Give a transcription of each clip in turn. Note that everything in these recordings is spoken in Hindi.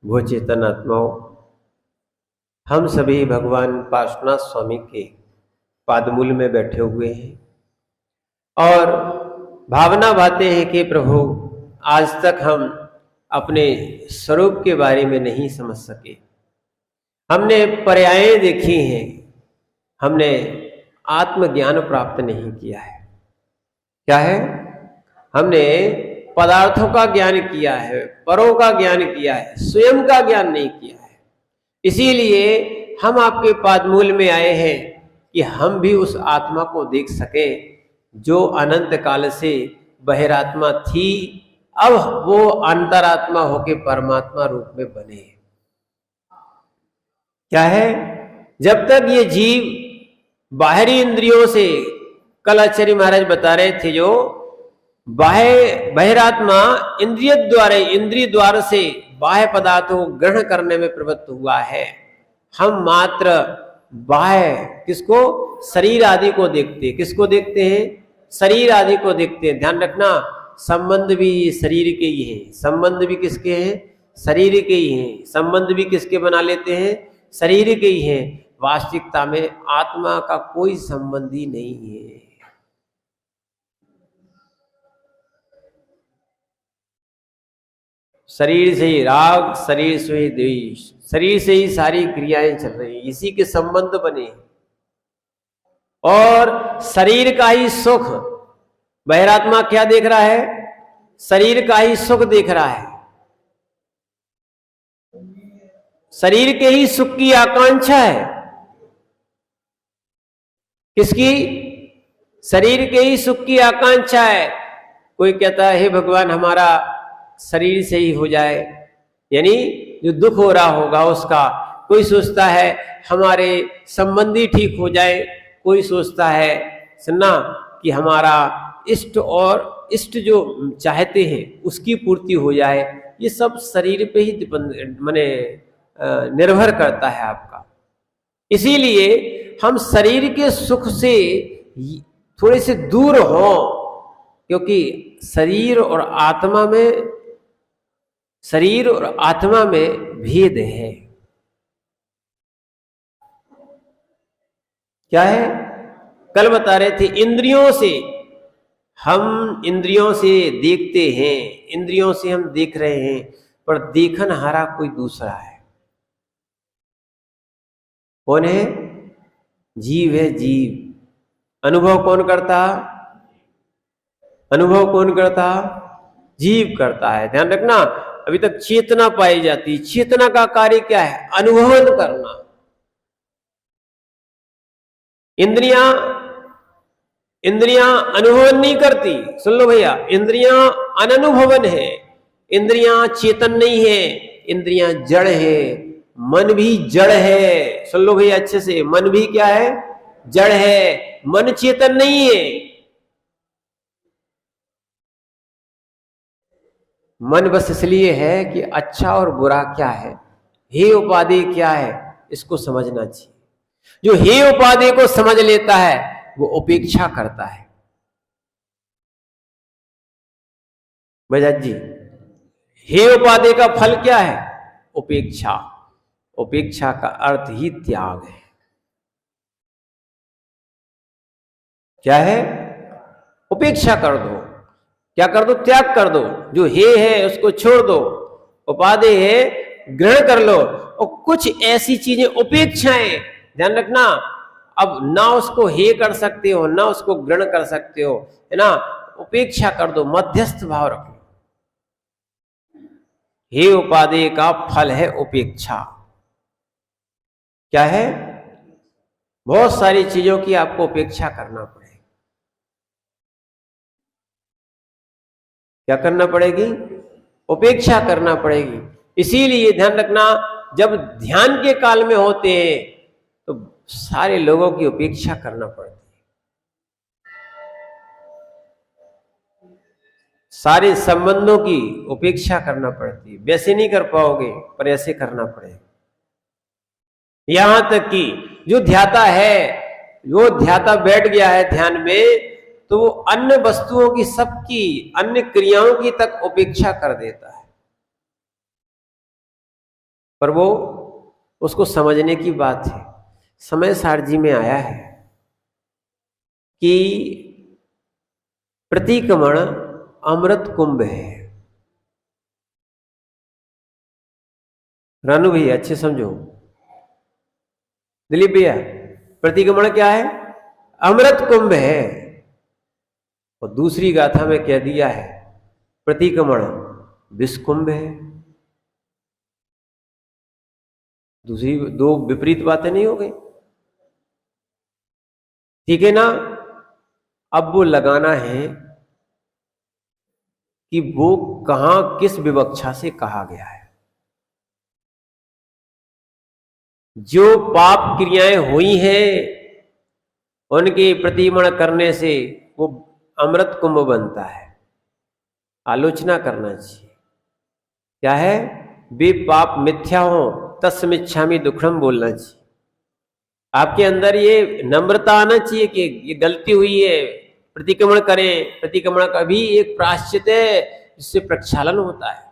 वो चेतन आत्माओं, हम सभी भगवान पार्श्वनाथ स्वामी के पादमूल में बैठे हुए हैं और भावना भाते हैं कि प्रभु आज तक हम अपने स्वरूप के बारे में नहीं समझ सके। हमने पर्यायें देखी हैं, हमने आत्मज्ञान प्राप्त नहीं किया है। क्या है? हमने पदार्थों का ज्ञान किया है, परों का ज्ञान किया है, स्वयं का ज्ञान नहीं किया है। इसीलिए हम आपके पादमूल में आए हैं कि हम भी उस आत्मा को देख सकें जो अनंत काल से बहिरात्मा थी, अब वो अंतरात्मा होके परमात्मा रूप में बने। क्या है? जब तक ये जीव बाहरी इंद्रियों से, कल आचार्य महाराज बता रहे थे, जो बहिरात्मा इंद्रिय द्वार से बाह्य पदार्थों को ग्रहण करने में प्रवृत्त हुआ है। हम मात्र बाह्य किसको? शरीर आदि को देखते। किसको देखते हैं? शरीर आदि को देखते हैं। ध्यान रखना, संबंध भी शरीर के ही हैं। संबंध भी किसके हैं? शरीर के ही हैं। संबंध भी किसके बना लेते हैं? शरीर के ही हैं। वास्तविकता में आत्मा का कोई संबंध ही नहीं है। शरीर से ही राग, शरीर से ही द्वेष, शरीर से ही सारी क्रियाएं चल रही, इसी के संबंध बने। और शरीर का ही सुख, बहिरात्मा क्या देख रहा है? शरीर का ही सुख देख रहा है। शरीर के ही सुख की आकांक्षा है। किसकी? शरीर के ही सुख की आकांक्षा है। कोई कहता है हे भगवान हमारा शरीर से ही हो जाए, यानी जो दुख हो रहा होगा उसका। कोई सोचता है हमारे संबंधी ठीक हो जाए, कोई सोचता है सुनना कि हमारा इष्ट और इष्ट जो चाहते हैं उसकी पूर्ति हो जाए। ये सब शरीर पे ही माने निर्भर करता है आपका। इसीलिए हम शरीर के सुख से थोड़े से दूर हों, क्योंकि शरीर और आत्मा में भेद है। क्या है? कल बता रहे थे हम इंद्रियों से देखते हैं, इंद्रियों से हम देख रहे हैं, पर देखनहारा कोई दूसरा है। कौन है? जीव है, जीव। अनुभव कौन करता? अनुभव कौन करता? जीव करता है। ध्यान रखना, अभी तक चेतना पाई जाती। चेतना का कार्य क्या है? अनुभवन करना। इंद्रियां अनुभवन नहीं करती। सुन लो भैया, इंद्रियां अननुभवन है। इंद्रियां चेतन नहीं है, इंद्रियां जड़ है। मन भी जड़ है। सुन लो भैया अच्छे से, मन भी क्या है? जड़ है। मन चेतन नहीं है। मन बस इसलिए है कि अच्छा और बुरा क्या है, हे उपाधि क्या है, इसको समझना चाहिए। जो हे उपाधि को समझ लेता है वो उपेक्षा करता है। बजाज जी, हे उपाधि का फल क्या है? उपेक्षा। उपेक्षा का अर्थ ही त्याग है। क्या है? उपेक्षा कर दो। क्या कर दो? त्याग कर दो। जो हे है उसको छोड़ दो, उपाधि है ग्रहण कर लो। और कुछ ऐसी चीजें उपेक्षाएं, ध्यान रखना, अब ना उसको हे कर सकते हो ना उसको ग्रहण कर सकते हो, है ना। उपेक्षा कर दो, मध्यस्थ भाव रखो। हे उपाधि का फल है उपेक्षा। क्या है? बहुत सारी चीजों की आपको उपेक्षा करना पड़ेगी। क्या करना पड़ेगी? उपेक्षा करना पड़ेगी। इसीलिए ध्यान रखना, जब ध्यान के काल में होते हैं तो सारे लोगों की उपेक्षा करना पड़ती है। सारे संबंधों की उपेक्षा करना पड़ती है। वैसे नहीं कर पाओगे, पर ऐसे करना पड़ेगा। यहां तक कि जो ध्याता है, वो ध्याता बैठ गया है ध्यान में, तो वो अन्य वस्तुओं की, सबकी अन्य क्रियाओं की तक उपेक्षा कर देता है। पर वो उसको समझने की बात है। समय सारजी में आया है कि प्रतिक्रमण अमृत कुंभ है। रानू भैया अच्छे समझो, दिलीप भैया, प्रतिक्रमण क्या है? अमृत कुंभ है। और दूसरी गाथा में कह दिया है प्रतिक्रमण विष कुंभ है। दूसरी दो विपरीत बातें नहीं हो गई, ठीक है ना? अब वो लगाना है कि वो कहां किस विवक्षा से कहा गया है। जो पाप क्रियाएं हुई हैं उनके प्रतिक्रमण करने से वो अमृत कुंभ बनता है। आलोचना करना चाहिए। क्या है? वे पाप मिथ्या हो तस्मिच्छामि दुक्खड़म बोलना चाहिए। आपके अंदर ये नम्रता आना चाहिए कि ये गलती हुई है, प्रतिक्रमण करें। प्रतिक्रमण का भी एक प्रायश्चित है जिससे प्रक्षालन होता है।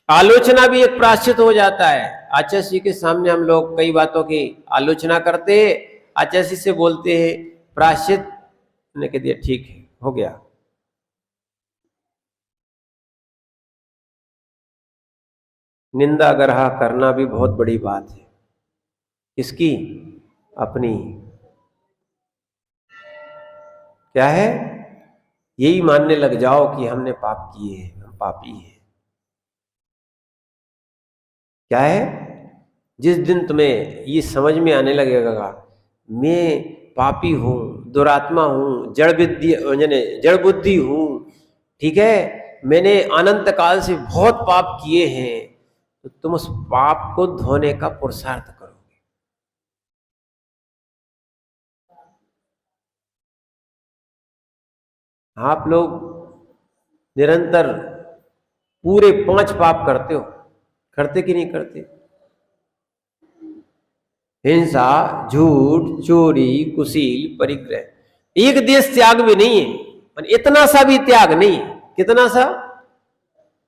आलोचना भी एक प्रायश्चित हो जाता है। आचार्य जी के सामने हम लोग कई बातों की आलोचना करते हैं, आचार्य जी से बोलते हैं प्रायश्चित, ने कह दिया ठीक है, हो गया। निंदा ग्रह करना भी बहुत बड़ी बात है। इसकी अपनी क्या है? यही मानने लग जाओ कि हमने पाप किए हैं, हम पापी हैं। क्या है? जिस दिन तुम्हें ये समझ में आने लगेगा मैं पापी हूं, दुरात्मा हूं, जड़ बुद्धि हूं, ठीक है, मैंने अनंत काल से बहुत पाप किए हैं, तो तुम उस पाप को धोने का पुरुषार्थ करोगे। आप लोग निरंतर पूरे 5 पाप करते हो, करते कि नहीं करते? हिंसा, झूठ, चोरी, कुशील, परिग्रह। एक देश त्याग भी नहीं है, और इतना सा भी त्याग नहीं है। कितना सा?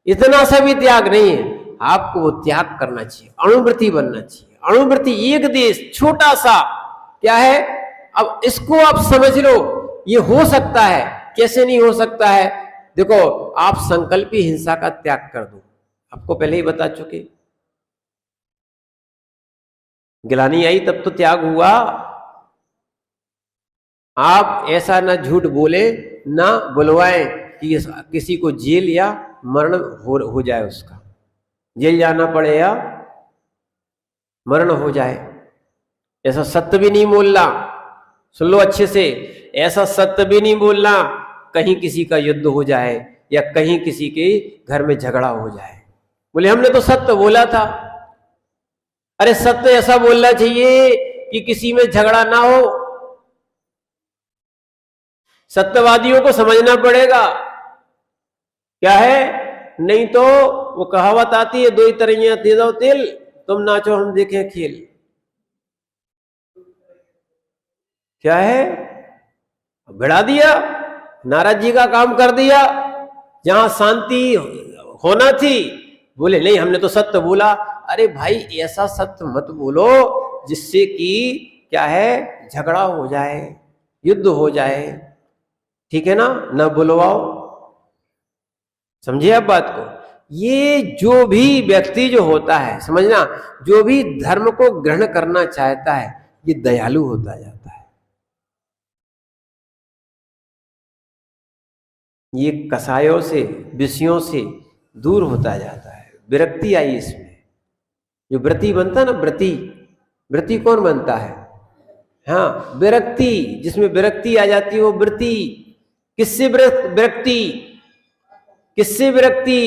इतना सा भी त्याग नहीं है। आपको वो त्याग करना चाहिए, अणुव्रती बनना चाहिए। अणुव्रती एक देश छोटा सा क्या है? अब इसको आप समझ लो, ये हो सकता है, कैसे नहीं हो सकता है? देखो, आप संकल्पी हिंसा का त्याग कर दो, आपको पहले ही बता चुके। गिलानी आई तब तो त्याग हुआ। आप ऐसा ना झूठ बोले, ना बुलवाएं कि किसी को जेल या मरण हो जाए, उसका जेल जाना पड़े या मरण हो जाए। ऐसा सत्य भी नहीं बोलना। सुन लो अच्छे से, ऐसा सत्य भी नहीं बोलना कहीं किसी का युद्ध हो जाए या कहीं किसी के घर में झगड़ा हो जाए। बोले हमने तो सत्य बोला था। अरे सत्य ऐसा बोलना चाहिए कि किसी में झगड़ा ना हो। सत्यवादियों को समझना पड़ेगा क्या है, नहीं तो वो कहावत आती है, दो ही तरैया दे दो तिल, तुम नाचो हम देखें खेल। क्या है? भिड़ा दिया, नाराज जी का काम कर दिया। जहां शांति होना थी, बोले नहीं हमने तो सत्य बोला। अरे भाई, ऐसा सत्य मत बोलो जिससे कि क्या है, झगड़ा हो जाए, युद्ध हो जाए, ठीक है ना? न बुलवाओ। समझिए आप बात को। ये जो भी व्यक्ति जो होता है, समझना, जो भी धर्म को ग्रहण करना चाहता है, ये दयालु होता जाता है। ये कसायों से, विषयों से दूर होता जाता है। विरक्ति आई इसमें। जो व्रती बनता है ना, व्रती, व्रती कौन बनता है? हाँ, विरक्ति, जिसमें विरक्ति आ जाती है वो व्रती। किससे विरक्ति? किससे विरक्ति?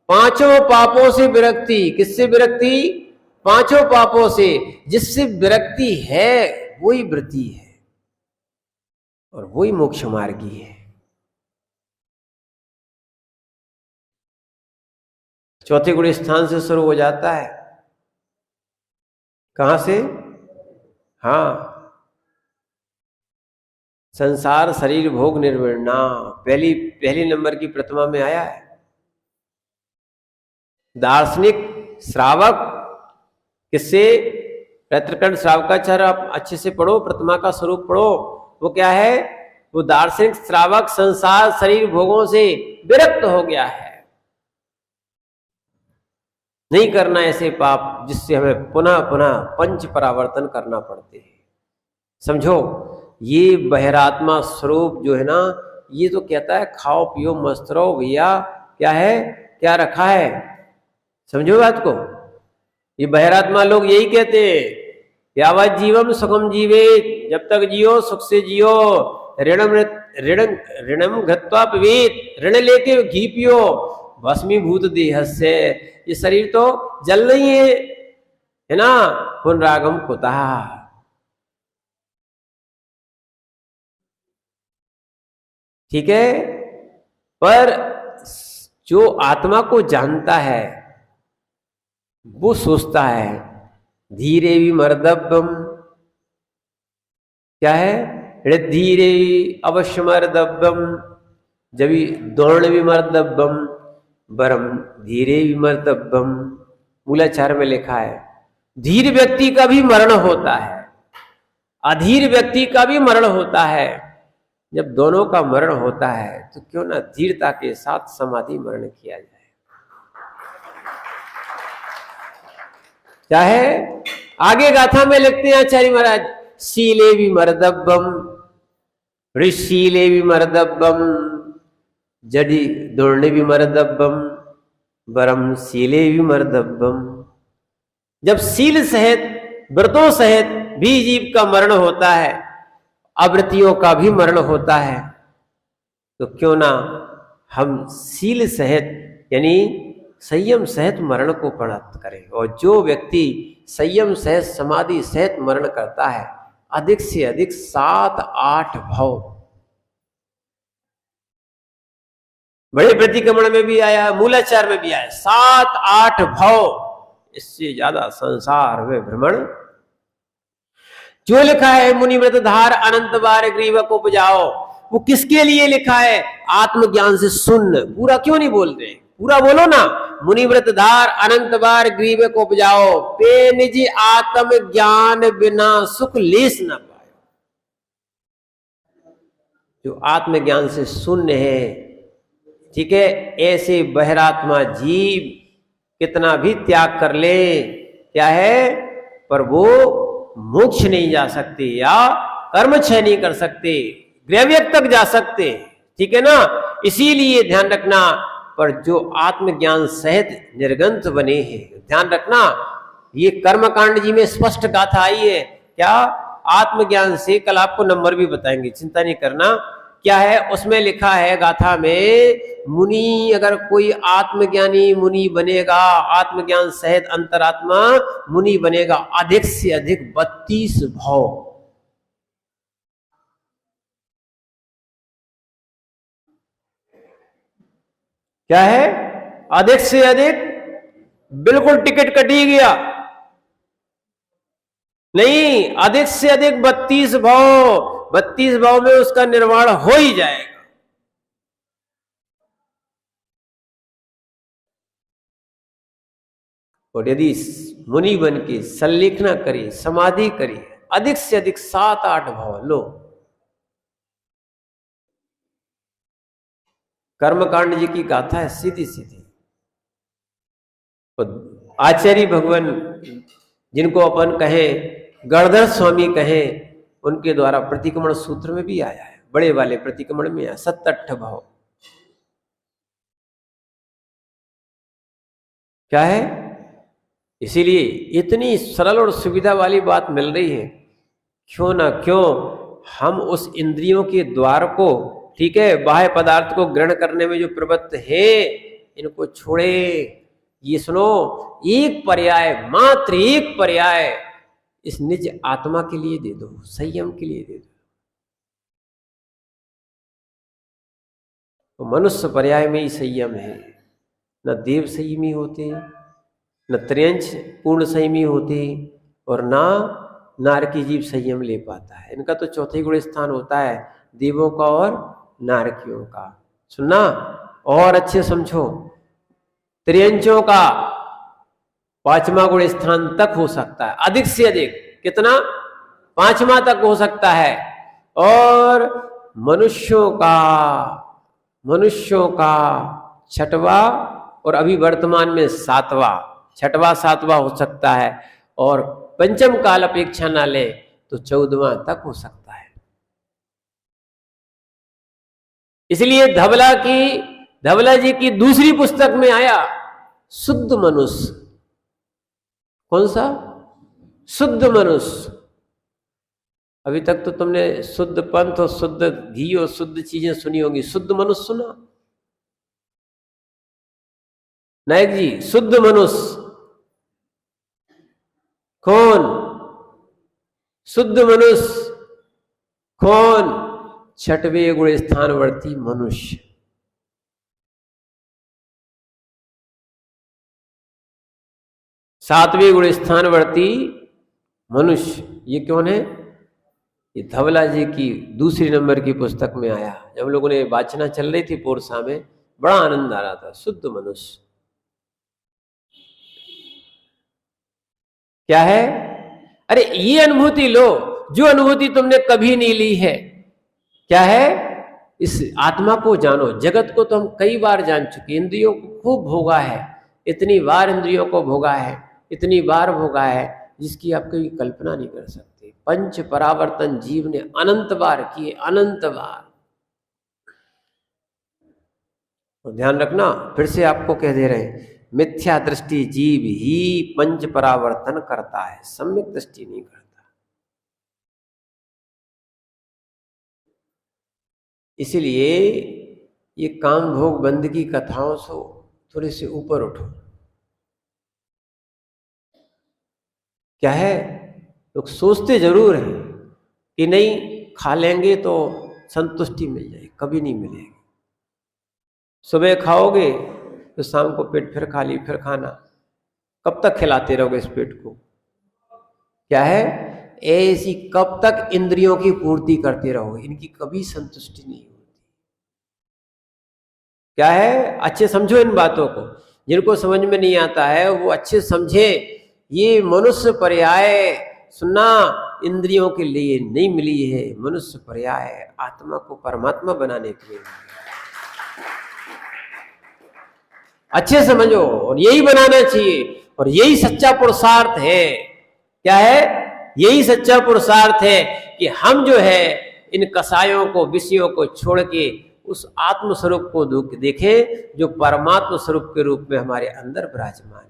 पांचों पापों से विरक्ति। किससे विरक्ति? पांचों पापों से। जिससे विरक्ति है वही व्रती है और वही मोक्ष मार्गी है। चौथे गुण स्थान से शुरू हो जाता है। कहां से? हाँ, संसार शरीर भोग निर्विण्णा, पहली नंबर की प्रतिमा में आया है। दार्शनिक श्रावक किससे? पैतृकंड श्रावकाचार्य, आप अच्छे से पढ़ो, प्रतिमा का स्वरूप पढ़ो। वो क्या है? वो दार्शनिक श्रावक संसार शरीर भोगों से विरक्त हो गया है। नहीं करना ऐसे पाप जिससे हमें पुनः पुनः पंच परावर्तन करना पड़ते हैं। समझो, ये बहिरात्मा स्वरूप जो है ना, ये तो कहता है खाओ पियो मस्त रहो भैया। क्या है? क्या रखा है? समझो बात को। ये बहिरात्मा लोग यही कहते हैं, यावत् जीवम सुखम जीवे, जब तक जियो सुख से जियो। ऋणम घत्वा पिबेत, ऋण लेके घी पियो। भस्मीभूत देह से, ये शरीर तो जल नहीं है ना। पुनरागम कुतः, ठीक है। पर जो आत्मा को जानता है वो सोचता है धीरे विमर्दव्यम, क्या है? धीरे अवश्य मर्दव्यम, जब दौड़ विमर्दव्यम वरम धीरे विमर्दव्यम। मूलाचार में लिखा है धीर व्यक्ति का भी मरण होता है, अधीर व्यक्ति का भी मरण होता है। जब दोनों का मरण होता है तो क्यों ना धीरता के साथ समाधि मरण किया जाए। क्या है? आगे गाथा में लिखते हैं आचार्य महाराज, शीले विमर्दव्यम, ऋषीले विमर्दव्यम, जडि दौड़ने विमर्दव्यम, वरम शीले विमर्दव्यम। जब शील सहित व्रतों सहित भी जीव का मरण होता है, आवृत्तियों का भी मरण होता है, तो क्यों ना हम शील सहित यानी संयम सहित मरण को प्राप्त करें। और जो व्यक्ति संयम सहित समाधि सहित मरण करता है, अधिक से अधिक 7-8 भाव, बड़े प्रतिक्रमण में भी आया, मूलाचार में भी आया, 7-8 भाव, इससे ज्यादा संसार में भ्रमण। जो लिखा है मुनिव्रत धार अनंत बार ग्रीव को उपजाओ, वो किसके लिए लिखा है? आत्मज्ञान से सुन। पूरा क्यों नहीं बोलते? पूरा बोलो ना। मुनिव्रत धार अनंत बार ग्रीव को उपजाओ, पे निज आत्म ज्ञान बिना सुख लेस न पाए। जो आत्मज्ञान से शून्य है, ठीक है, ऐसे बहिरात्मा जीव कितना भी त्याग कर ले, क्या है, पर वो मोक्ष नहीं जा सकते या कर्म क्षय नहीं कर सकते, गृहव्यक तक जा सकते, ठीक है ना। इसीलिए ध्यान रखना, पर जो आत्मज्ञान सहित निर्गंत बने हैं, ध्यान रखना, ये कर्मकांड जी में स्पष्ट गाथा आई है। क्या? आत्मज्ञान से, कल आपको नंबर भी बताएंगे, चिंता नहीं करना। क्या है उसमें लिखा है गाथा में, मुनि अगर कोई आत्मज्ञानी मुनि बनेगा, आत्मज्ञान सहित अंतरात्मा मुनि बनेगा, अधिक से अधिक 32 भाव। क्या है? अधिक से अधिक, बिल्कुल टिकट कटी गया नहीं, अधिक से अधिक 32 भाव। 32 भाव में उसका निर्माण हो ही जाएगा। और यदि मुनि बन के संलेखना करिए, समाधि करिए, अधिक से अधिक 7-8 भाव लो। कर्मकांड जी की गाथा है सीधी सीधी। आचार्य भगवान जिनको अपन कहें, गणधर स्वामी कहें, उनके द्वारा प्रतिक्रमण सूत्र में भी आया है, बड़े वाले प्रतिक्रमण में आया 7-8 भाव। क्या है? इसीलिए इतनी सरल और सुविधा वाली बात मिल रही है, क्यों ना क्यों हम उस इंद्रियों के द्वार को, ठीक है, बाह्य पदार्थ को ग्रहण करने में जो प्रवृत्त है, इनको छोड़े। ये सुनो, एक पर्याय, मात्र एक पर्याय इस निज आत्मा के लिए दे दो, संयम के लिए दे दो। तो मनुष्य पर्याय में ही संयम है। न देव संयमी होते, न त्र्यंश पूर्ण संयमी होते, और ना नारकी जीव संयम ले पाता है। इनका तो चौथे गुण स्थान होता है, देवों का और नारकियों का। सुनना और अच्छे समझो, त्रियंचों का 5वां गुण स्थान तक हो सकता है, अधिक से अधिक कितना, 5वां तक हो सकता है। और मनुष्यों का 6वां और अभी वर्तमान में 7वां, 6वां 7वां हो सकता है। और पंचम काल अपेक्षा ना ले तो 14वां तक हो सकता है। इसलिए धवला जी की दूसरी पुस्तक में आया शुद्ध मनुष्य। कौन सा? शुद्ध मनुष्य। अभी तक तो तुमने शुद्ध पंथ और शुद्ध घी और शुद्ध चीजें सुनी होंगी, शुद्ध मनुष्य सुना? नायक जी, शुद्ध मनुष्य कौन? शुद्ध मनुष्य कौन? 6वें गुण स्थानवर्ती मनुष्य। सातवें गुण स्थानवर्ती मनुष्य। ये कौन है? ये धवला जी की दूसरी नंबर की पुस्तक में आया। जब लोगों ने वाचना चल रही थी पोरसा में, बड़ा आनंद आ रहा था। शुद्ध मनुष्य क्या है? अरे ये अनुभूति लो जो अनुभूति तुमने कभी नहीं ली है। क्या है? इस आत्मा को जानो। जगत को तो हम कई बार जान चुके, इंद्रियों को खूब भोगा है, इतनी बार इंद्रियों को भोगा है, इतनी बार भोगा है जिसकी आप कभी कल्पना नहीं कर सकते। पंच परावर्तन जीव ने अनंत बार किए, अनंत बार। और ध्यान रखना, फिर से आपको कह दे रहे हैं, मिथ्या दृष्टि जीव ही पंच परावर्तन करता है, सम्यक दृष्टि नहीं करता। इसलिए ये काम भोग बंद की कथाओं से थोड़े से ऊपर उठो। क्या है? लोग सोचते जरूर हैं कि नहीं खा लेंगे तो संतुष्टि मिल जाएगी, कभी नहीं मिलेगी। सुबह खाओगे तो शाम को पेट फिर खाली, फिर खाना। कब तक खिलाते रहोगे इस पेट को? क्या है? ऐसी कब तक इंद्रियों की पूर्ति करते रहोगे, इनकी कभी संतुष्टि नहीं होती। क्या है? अच्छे समझो इन बातों को। जिनको समझ में नहीं आता है वो अच्छे समझे। ये मनुष्य पर्याय सुनना इंद्रियों के लिए नहीं मिली है, मनुष्य पर्याय आत्मा को परमात्मा बनाने के लिए। अच्छे समझो, और यही बनाना चाहिए, और यही सच्चा पुरुषार्थ है। क्या है? यही सच्चा पुरुषार्थ है कि हम जो है इन कसायों को, विषयों को छोड़ के उस आत्म स्वरूप को देखें जो परमात्मा स्वरूप के रूप में हमारे अंदर विराजमान है।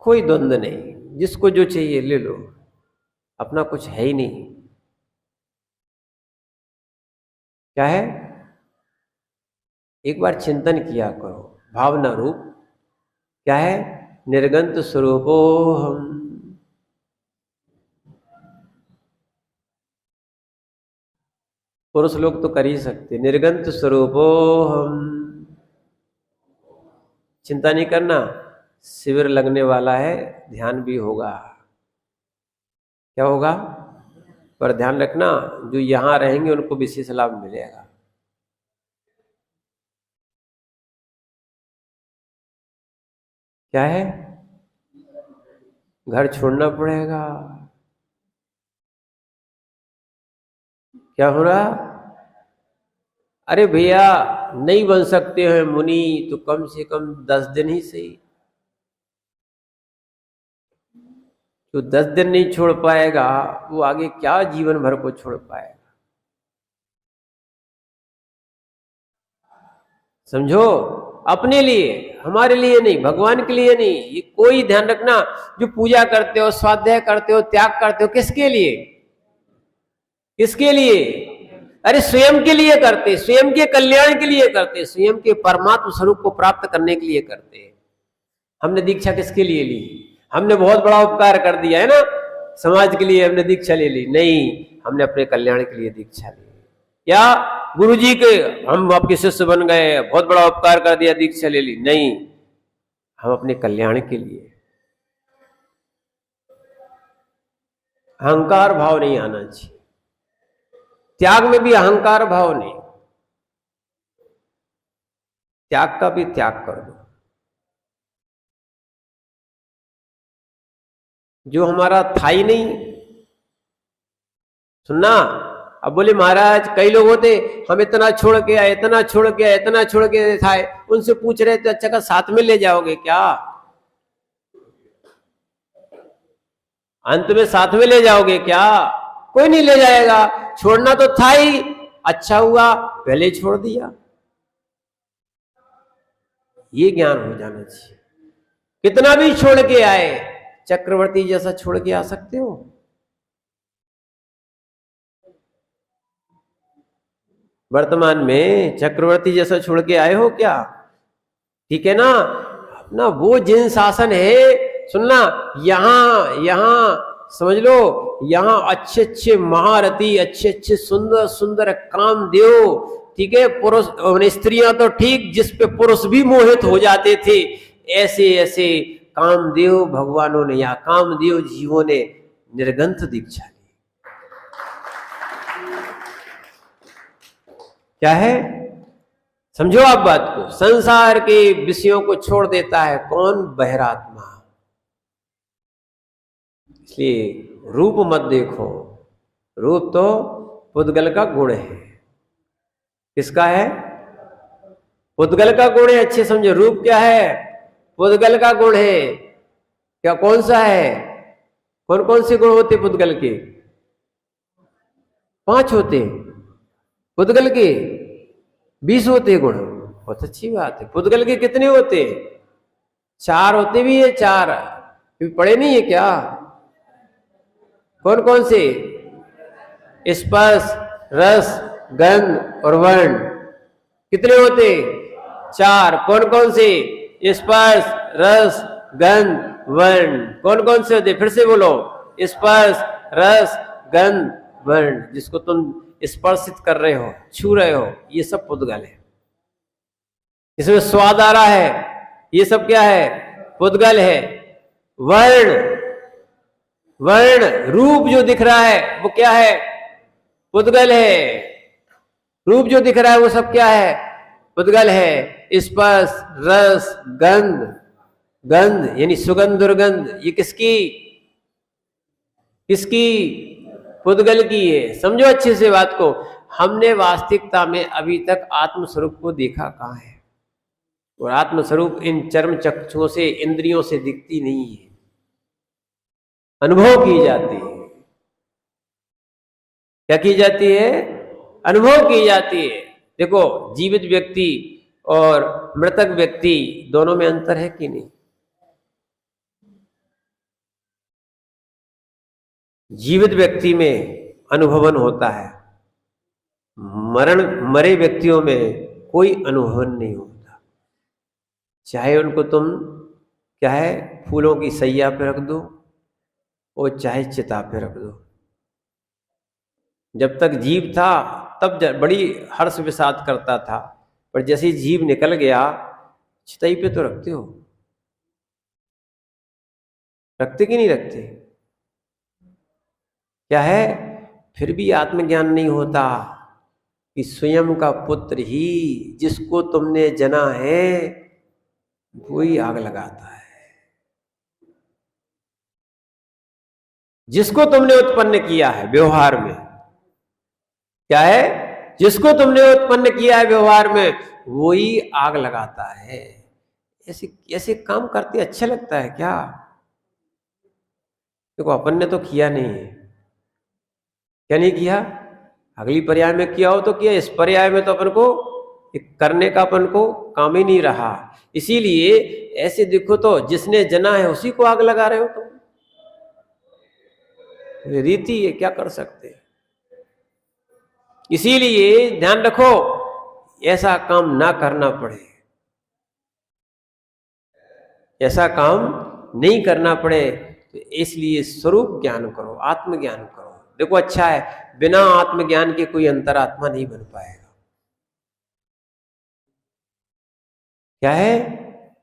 कोई द्वंद नहीं, जिसको जो चाहिए ले लो, अपना कुछ है ही नहीं। क्या है? एक बार चिंतन किया करो, भावना रूप। क्या है? निर्गंत स्वरूपो हम। पुरुष लोग तो कर ही सकते, निर्गंत स्वरूपो हम। चिंता नहीं करना, शिविर लगने वाला है, ध्यान भी होगा। क्या होगा? पर ध्यान रखना, जो यहां रहेंगे उनको विशेष लाभ मिलेगा। क्या है? घर छोड़ना पड़ेगा। क्या हो रहा? अरे भैया नहीं बन सकते हैं मुनि तो कम से कम 10 दिन ही सही। तो 10 दिन नहीं छोड़ पाएगा वो आगे क्या जीवन भर को छोड़ पाएगा? समझो, अपने लिए, हमारे लिए नहीं, भगवान के लिए नहीं। ये कोई ध्यान रखना, जो पूजा करते हो, स्वाध्याय करते हो, त्याग करते हो, किसके लिए? किसके लिए? अरे स्वयं के लिए करते, स्वयं के कल्याण के लिए करते, स्वयं के परमात्मा स्वरूप को प्राप्त करने के लिए करते। हमने दीक्षा किसके लिए ली? हमने बहुत बड़ा उपकार कर दिया है ना समाज के लिए, हमने दीक्षा ले ली? नहीं, हमने अपने कल्याण के लिए दीक्षा ली। क्या गुरुजी के हम आपके शिष्य बन गए, बहुत बड़ा उपकार कर दिया, दीक्षा ले ली? नहीं, हम अपने कल्याण के लिए। अहंकार भाव नहीं आना चाहिए। त्याग में भी अहंकार भाव नहीं, त्याग का भी त्याग कर दो। जो हमारा था ही नहीं। सुनना, अब बोले महाराज कई लोग होते हम इतना छोड़ के आए, इतना छोड़ के आए, इतना छोड़ के आए, उनसे पूछ रहे थे अच्छा का साथ में ले जाओगे क्या? अंत में साथ में ले जाओगे क्या? कोई नहीं ले जाएगा। छोड़ना तो था ही, अच्छा हुआ पहले छोड़ दिया। ये ज्ञान हो जाना चाहिए। कितना भी छोड़ के आए, चक्रवर्ती जैसा छोड़ के आ सकते हो? वर्तमान में चक्रवर्ती जैसा छोड़ के आए हो क्या? ठीक है ना? अपना वो जिन शासन है। सुनना, यहां समझ लो, यहां अच्छे अच्छे महारथी, अच्छे अच्छे सुंदर सुंदर कामदेव, ठीक है, पुरुष स्त्रियां तो ठीक, जिस पे पुरुष भी मोहित हो जाते थे, ऐसे ऐसे कामदेव भगवानों ने या कामदेव जीवों ने निर्गंथ दीक्षा ली। क्या है? समझो आप बात को। संसार के विषयों को छोड़ देता है कौन? बहिरात्मा। इसलिए रूप मत देखो। रूप तो पुद्गल का गुण है। किसका है? पुद्गल का गुण है। अच्छे समझो, रूप क्या है? पुद्गल का गुण है। क्या कौन सा है? कौन कौन से गुण होते पुद्गल के? 5 होते। पुद्गल के 20 होते गुण। बहुत अच्छी बात है। पुद्गल के कितने होते? 4 होते भी है। 4 पढ़े नहीं है क्या? कौन कौन से? स्पर्श, रस, गंध और वर्ण। कितने होते? 4। कौन कौन से? स्पर्श, रस, गंध, वर्ण। कौन कौन से होते? फिर से बोलो। स्पर्श, रस, गंध, वर्ण। जिसको तुम स्पर्शित कर रहे हो, छू रहे हो, ये सब पुद्गल है। इसमें स्वाद आ रहा है, ये सब क्या है? पुद्गल है। वर्ण, वर्ण रूप जो दिख रहा है वो क्या है? पुद्गल है। रूप जो दिख रहा है वो सब क्या है? पुद्गल है। स्पर्श, रस, गंध, गंध यानी सुगंध दुर्गंध, ये किसकी? किसकी? पुद्गल की है। समझो अच्छे से बात को। हमने वास्तविकता में अभी तक आत्मस्वरूप को देखा कहाँ है? और आत्मस्वरूप इन चर्म चक्षुओं से, इंद्रियों से दिखती नहीं है, अनुभव की जाती है। क्या की जाती है? अनुभव की जाती है। देखो, जीवित व्यक्ति और मृतक व्यक्ति दोनों में अंतर है कि नहीं? जीवित व्यक्ति में अनुभवन होता है, मरे व्यक्तियों में कोई अनुभवन नहीं होता। चाहे उनको तुम क्या है, फूलों की सैया पे रख दो और चाहे चिता पे रख दो। जब तक जीव था तब बड़ी हर्ष विषाद करता था, पर जैसे जीव निकल गया, चिताई पे तो रखते हो। रखते कि नहीं रखते? क्या है? फिर भी आत्मज्ञान नहीं होता कि स्वयं का पुत्र ही जिसको तुमने जना है वही आग लगाता है। जिसको तुमने उत्पन्न किया है व्यवहार में, क्या है? जिसको तुमने उत्पन्न किया है व्यवहार में वही आग लगाता है। ऐसे ऐसे काम करते अच्छा लगता है क्या? देखो, अपन ने तो किया नहीं है। क्या नहीं किया? अगली पर्याय में किया हो तो किया, इस पर्याय में तो अपन को करने का अपन को काम ही नहीं रहा। इसीलिए ऐसे देखो तो जिसने जना है उसी को आग लगा रहे हो तुम। रीति है, क्या कर सकते हैं। इसीलिए ध्यान रखो, ऐसा काम ना करना पड़े, ऐसा काम नहीं करना पड़े। तो इसलिए स्वरूप ज्ञान करो, आत्मज्ञान करो। देखो, अच्छा है, बिना आत्मज्ञान के कोई अंतरात्मा नहीं बन पाएगा। क्या है?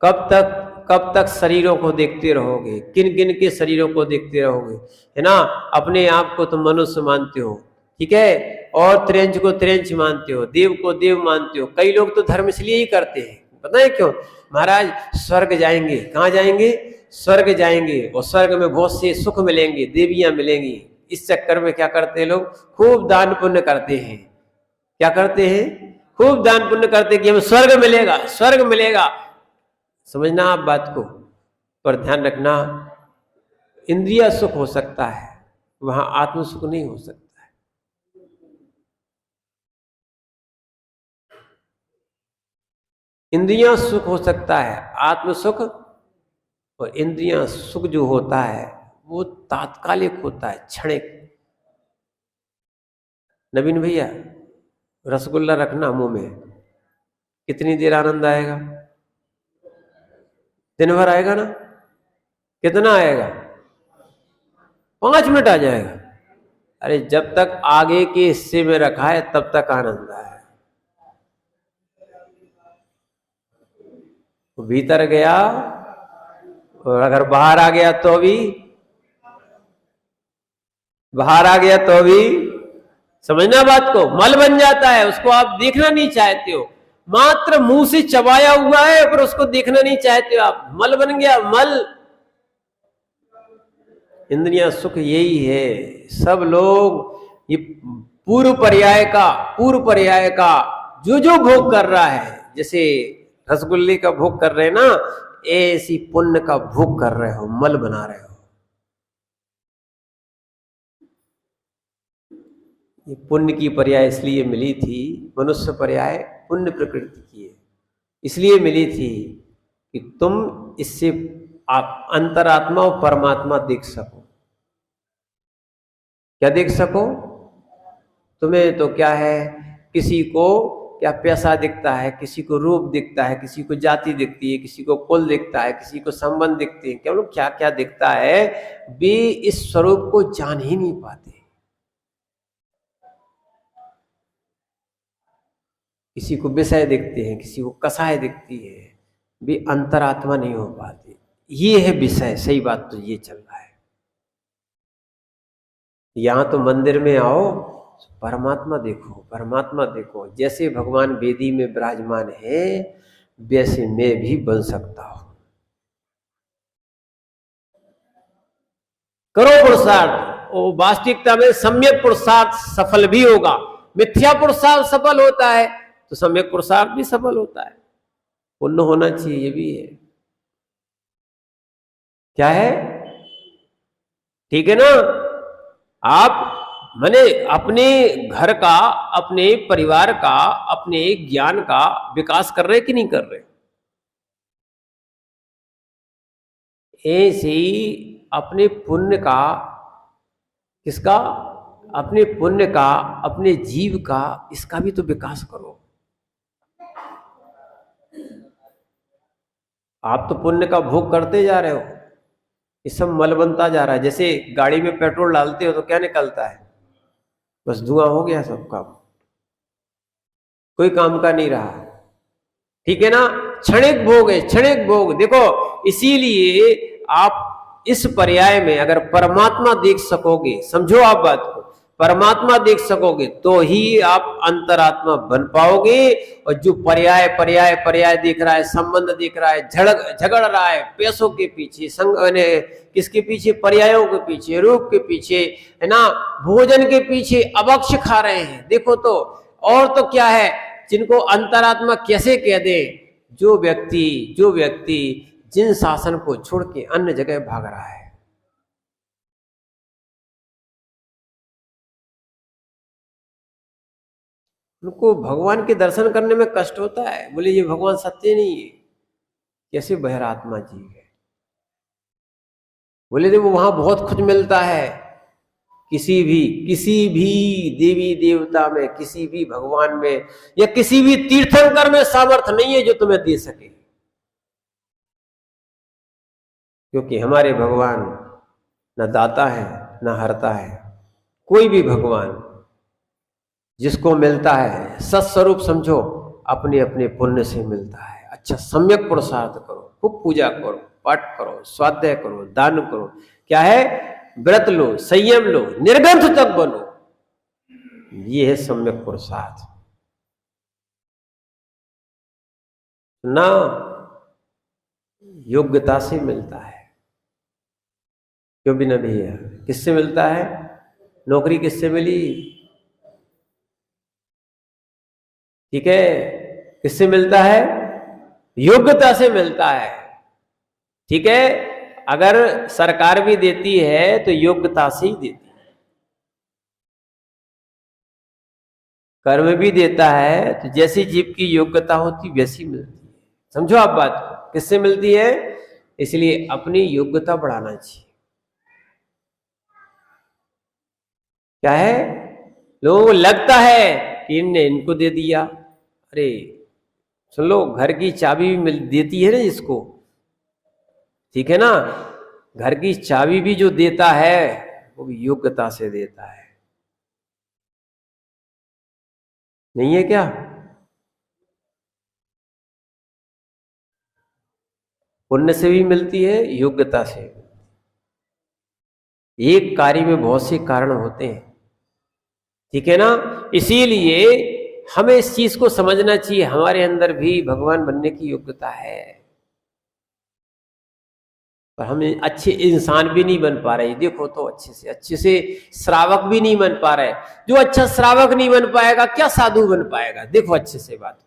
कब तक? कब तक शरीरों को देखते रहोगे? किन किन के शरीरों को देखते रहोगे, है ना? अपने आप को तुम मनुष्य मानते हो, ठीक है, और त्रेंच को त्रेंच मानते हो, देव को देव मानते हो। कई लोग तो धर्म इसलिए ही करते हैं, पता है क्यों? महाराज स्वर्ग जाएंगे। कहाँ जाएंगे? स्वर्ग जाएंगे, और स्वर्ग में बहुत से सुख मिलेंगे, देवियां मिलेंगी। इस चक्कर में क्या करते हैं लोग? खूब दान पुण्य करते हैं। क्या करते हैं? खूब दान पुण्य करते हैं कि हमें स्वर्ग मिलेगा, स्वर्ग मिलेगा। समझना आप बात को, पर ध्यान रखना, इंद्रिय सुख हो सकता है, वहां आत्म सुख नहीं हो सकता है। इंद्रियां सुख हो सकता है, आत्म सुख और इंद्रियां सुख जो होता है वो तात्कालिक होता है, क्षणिक। नवीन भैया, रसगुल्ला रखना मुंह में, कितनी देर आनंद आएगा? दिन भर आएगा ना? कितना आएगा? 5 मिनट आ जाएगा। अरे जब तक आगे के हिस्से में रखा है तब तक आनंद आया, भीतर गया और अगर बाहर आ गया तो भी, बाहर आ गया तो भी, समझना बात को, मल बन जाता है, उसको आप देखना नहीं चाहते हो। मात्र मुंह से चबाया हुआ है पर उसको देखना नहीं चाहते हो आप, मल बन गया, मल। इंद्रियां सुख यही है। सब लोग ये पूर्व पर्याय का जो जो भोग कर रहा है, जैसे रसगुल्ले का भोग कर रहे हैं ना, ऐसी पुण्य का भोग कर रहे हो, मल बना रहे हो। ये पुण्य की पर्याय इसलिए मिली थी, मनुष्य पर्याय पुण्य प्रकृति की है, इसलिए मिली थी कि तुम इससे आप अंतरात्मा और परमात्मा देख सको। क्या देख सको? तुम्हें तो क्या है, किसी को क्या पैसा दिखता है, किसी को रूप दिखता है, किसी को जाति दिखती है, किसी को कुल दिखता है, किसी को संबंध दिखते हैं, क्या लोग क्या क्या दिखता है, वे इस स्वरूप को जान ही नहीं पाते। किसी को विषय दिखते हैं, किसी को कसाय दिखती है, वे अंतरात्मा नहीं हो पाते। ये है विषय, सही बात तो ये चल रहा है। यहां तो मंदिर में आओ, परमात्मा देखो, परमात्मा देखो। जैसे भगवान वेदी में विराजमान है वैसे मैं भी बन सकता हूं। करो पुरुषार्थ, और वास्तविकता में सम्यक पुरुषार्थ सफल भी होगा। मिथ्या पुरुषार्थ सफल होता है तो सम्यक पुरुषार्थ भी सफल होता है। पुण्य होना चाहिए, ये भी है। क्या है? ठीक है ना? आप माने अपने घर का, अपने परिवार का, अपने ज्ञान का विकास कर रहे कि नहीं कर रहे? ऐसे ही अपने पुण्य का, किसका? अपने पुण्य का, अपने जीव का, इसका भी तो विकास करो। आप तो पुण्य का भोग करते जा रहे हो, ये सब मल बनता जा रहा है। जैसे गाड़ी में पेट्रोल डालते हो तो क्या निकलता है? बस धुआं हो गया सबका, कोई काम का नहीं रहा। ठीक है ना? क्षणिक भोग है, क्षणिक भोग। देखो, इसीलिए आप इस पर्याय में अगर परमात्मा देख सकोगे, समझो आप बात को, परमात्मा देख सकोगे तो ही आप अंतरात्मा बन पाओगे। और जो पर्याय पर्याय पर्याय देख रहा है, संबंध देख रहा है, झगड़ रहा है पैसों के पीछे, किसके पीछे? पर्यायों के पीछे, रूप के पीछे, है ना, भोजन के पीछे अभक्ष खा रहे हैं। देखो तो, और तो क्या है, जिनको अंतरात्मा कैसे कह दे? जो व्यक्ति जिन शासन को छोड़ के अन्य जगह भाग रहा है। उनको भगवान के दर्शन करने में कष्ट होता है, बोले ये भगवान सत्य नहीं है, कैसे बहिरात्मा जीव है। बोले देखो वहां बहुत कुछ मिलता है, किसी भी देवी देवता में, किसी भी भगवान में, या किसी भी तीर्थंकर में सामर्थ्य नहीं है जो तुम्हें दे सके। क्योंकि हमारे भगवान न दाता है न हरता है। कोई भी भगवान जिसको मिलता है सत्स्वरूप समझो, अपने अपने पुण्य से मिलता है। अच्छा, सम्यक पुरुषार्थ करो, खूब पूजा करो, पाठ करो, स्वाध्याय करो, दान करो, क्या है, व्रत लो, संयम लो, निर्ग्रंथ तक बनो। ये है सम्यक पुरुषार्थ ना। योग्यता से मिलता है, क्यों भी ना भैया, किससे मिलता है? नौकरी किससे मिली? ठीक है, किससे मिलता है? योग्यता से मिलता है। ठीक है, अगर सरकार भी देती है तो योग्यता से ही देती है। कर्म भी देता है तो जैसी जीव की योग्यता होती वैसी मिलती है। समझो आप बात को, किससे मिलती है? इसलिए अपनी योग्यता बढ़ाना चाहिए। क्या है, लोगों को लगता है कि इनने इनको दे दिया। अरे सुन लो, घर की चाबी भी मिल देती है ना जिसको, ठीक है ना, घर की चाबी भी जो देता है वो भी योग्यता से देता है, नहीं है क्या? पुण्य से भी मिलती है, योग्यता से। एक कार्य में बहुत से कारण होते हैं, ठीक है ना। इसीलिए हमें इस चीज को समझना चाहिए, हमारे अंदर भी भगवान बनने की योग्यता है, पर हम अच्छे इंसान भी नहीं बन पा रहे। देखो तो अच्छे से श्रावक भी नहीं बन पा रहे। जो अच्छा श्रावक नहीं बन पाएगा क्या साधु बन पाएगा? देखो अच्छे से बात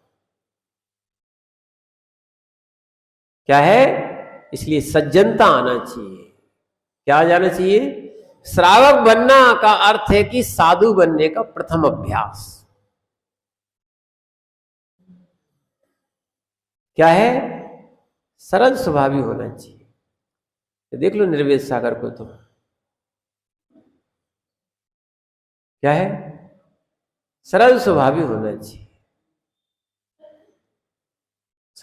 क्या है। इसलिए सज्जनता आना चाहिए। क्या आ जाना चाहिए? श्रावक बनना का अर्थ है कि साधु बनने का प्रथम अभ्यास क्या है? सरल स्वभावी होना चाहिए। तो देख लो निर्वेद सागर को, तो क्या है? सरल स्वभावी होना चाहिए।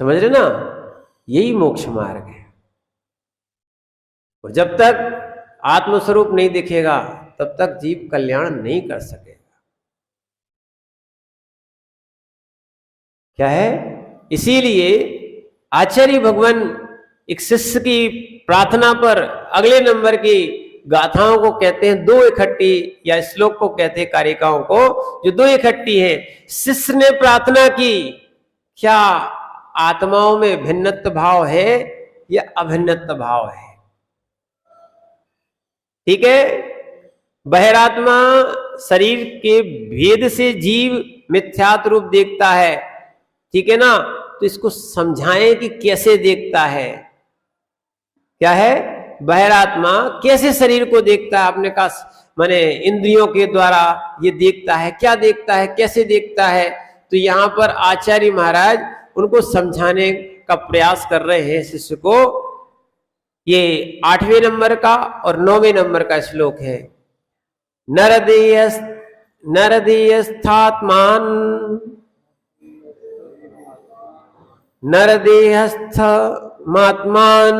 समझ रहे ना, यही मोक्ष मार्ग है। और जब तक आत्मस्वरूप नहीं दिखेगा तब तक जीव कल्याण नहीं कर सकेगा। क्या है? इसीलिए आचार्य भगवान एक शिष्य की प्रार्थना पर अगले नंबर की गाथाओं को कहते हैं दो इकट्ठी, या श्लोक को कहते हैं कारिकाओं को, जो दो इकट्ठी है। शिष्य ने प्रार्थना की, क्या आत्माओं में भिन्नत्व भाव है या अभिन्नत्व भाव है? ठीक है, बहिरात्मा शरीर के भेद से जीव मिथ्यात्व रूप देखता है, ठीक है ना। तो इसको समझाएं कि कैसे देखता है। क्या है? बहिरात्मा कैसे शरीर को देखता है? आपने कहा माने इंद्रियों के द्वारा ये देखता है। क्या देखता है, कैसे देखता है? तो यहां पर आचार्य महाराज उनको समझाने का प्रयास कर रहे हैं शिष्य को। ये 8वें नंबर का और 9वें नंबर का श्लोक है। नरदेहस्थात्मान नरदेहस्थ मात्मान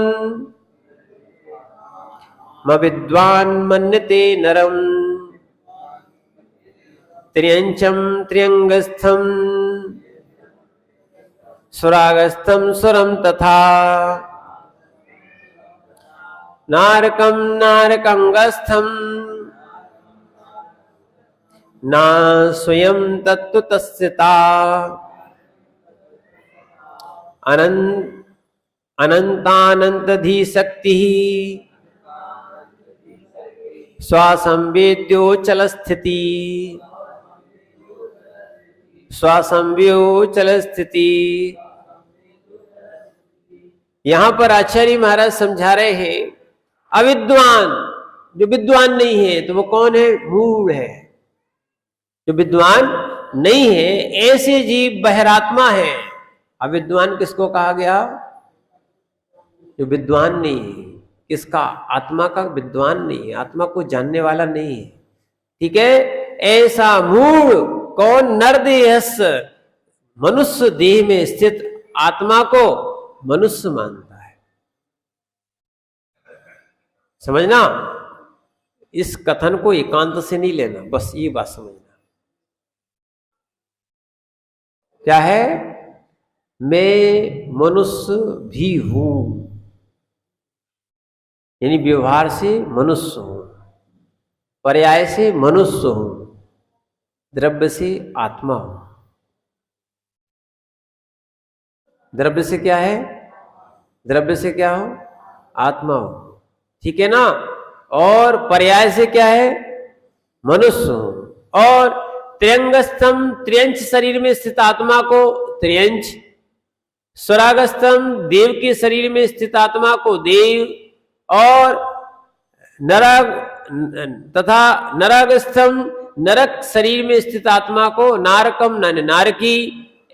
विद्वान मन्यते नरम त्र्यंचम त्र्यंगस्थम सुरागस्थम सुरम तथा नारकम नारकंगस्थम ना स्वयं तत्व तस्यता अनंतानंतधी शक्ति स्वासंवेद्योचल स्थिति स्वासंव्योचल स्थिति। यहां पर आचार्य महाराज समझा रहे हैं अविद्वान, जो विद्वान नहीं है तो वो कौन है? मूढ़ है। जो विद्वान नहीं है ऐसे जीव बहिरात्मा है। अविद्वान किसको कहा गया? जो विद्वान नहीं है। किसका? आत्मा का विद्वान नहीं है, आत्मा को जानने वाला नहीं है। ठीक है, ऐसा मूढ़ कौन? नरदेहस, मनुष्य देह में स्थित आत्मा को मनुष्य मानता है। समझना, इस कथन को एकांत से नहीं लेना, बस ये बात समझना। क्या है? मैं मनुष्य भी हूं, यानी व्यवहार से मनुष्य हूं, पर्याय से मनुष्य हूं, द्रव्य से आत्मा हूं। द्रव्य से क्या है? द्रव्य से क्या हो? आत्मा हो, ठीक है ना। और पर्याय से क्या है? मनुष्य हो। और त्र्यंगस्थम, त्र्यंच शरीर में स्थित आत्मा को त्र्यंच, स्वरागस्थम देव के शरीर में स्थित आत्मा को देव, और नरक तथा नरगस्थम नरक शरीर में स्थित आत्मा को नारकम नारकी,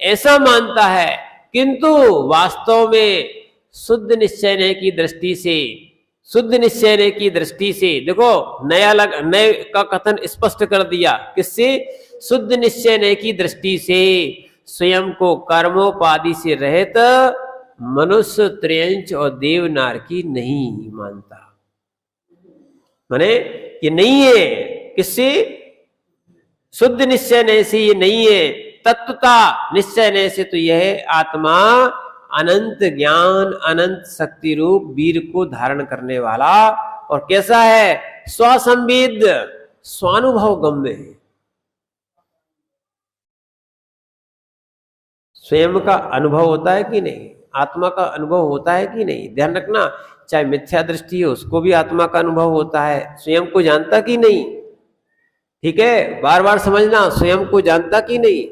ऐसा मानता है। किंतु वास्तव में शुद्ध निश्चय की दृष्टि से, शुद्ध निश्चय की दृष्टि से, देखो नए का कथन स्पष्ट कर दिया, किससे? शुद्ध निश्चय की दृष्टि से स्वयं को कर्मोपाधि से रहित मनुष्य, त्र्यंच और देव नारकी नहीं मानता। माने ये नहीं है, किससे? शुद्ध निश्चय से ये नहीं है, तत्वता निश्चय से तो यह आत्मा अनंत ज्ञान, अनंत शक्ति रूप वीर को धारण करने वाला, और कैसा है? स्वसंवेद, स्वानुभव गम्य है। स्वयं का अनुभव होता है कि नहीं? आत्मा का अनुभव होता है कि नहीं? ध्यान रखना, चाहे मिथ्या दृष्टि हो उसको भी आत्मा का अनुभव होता है। स्वयं को जानता कि नहीं? ठीक है, बार बार समझना, स्वयं को जानता कि नहीं?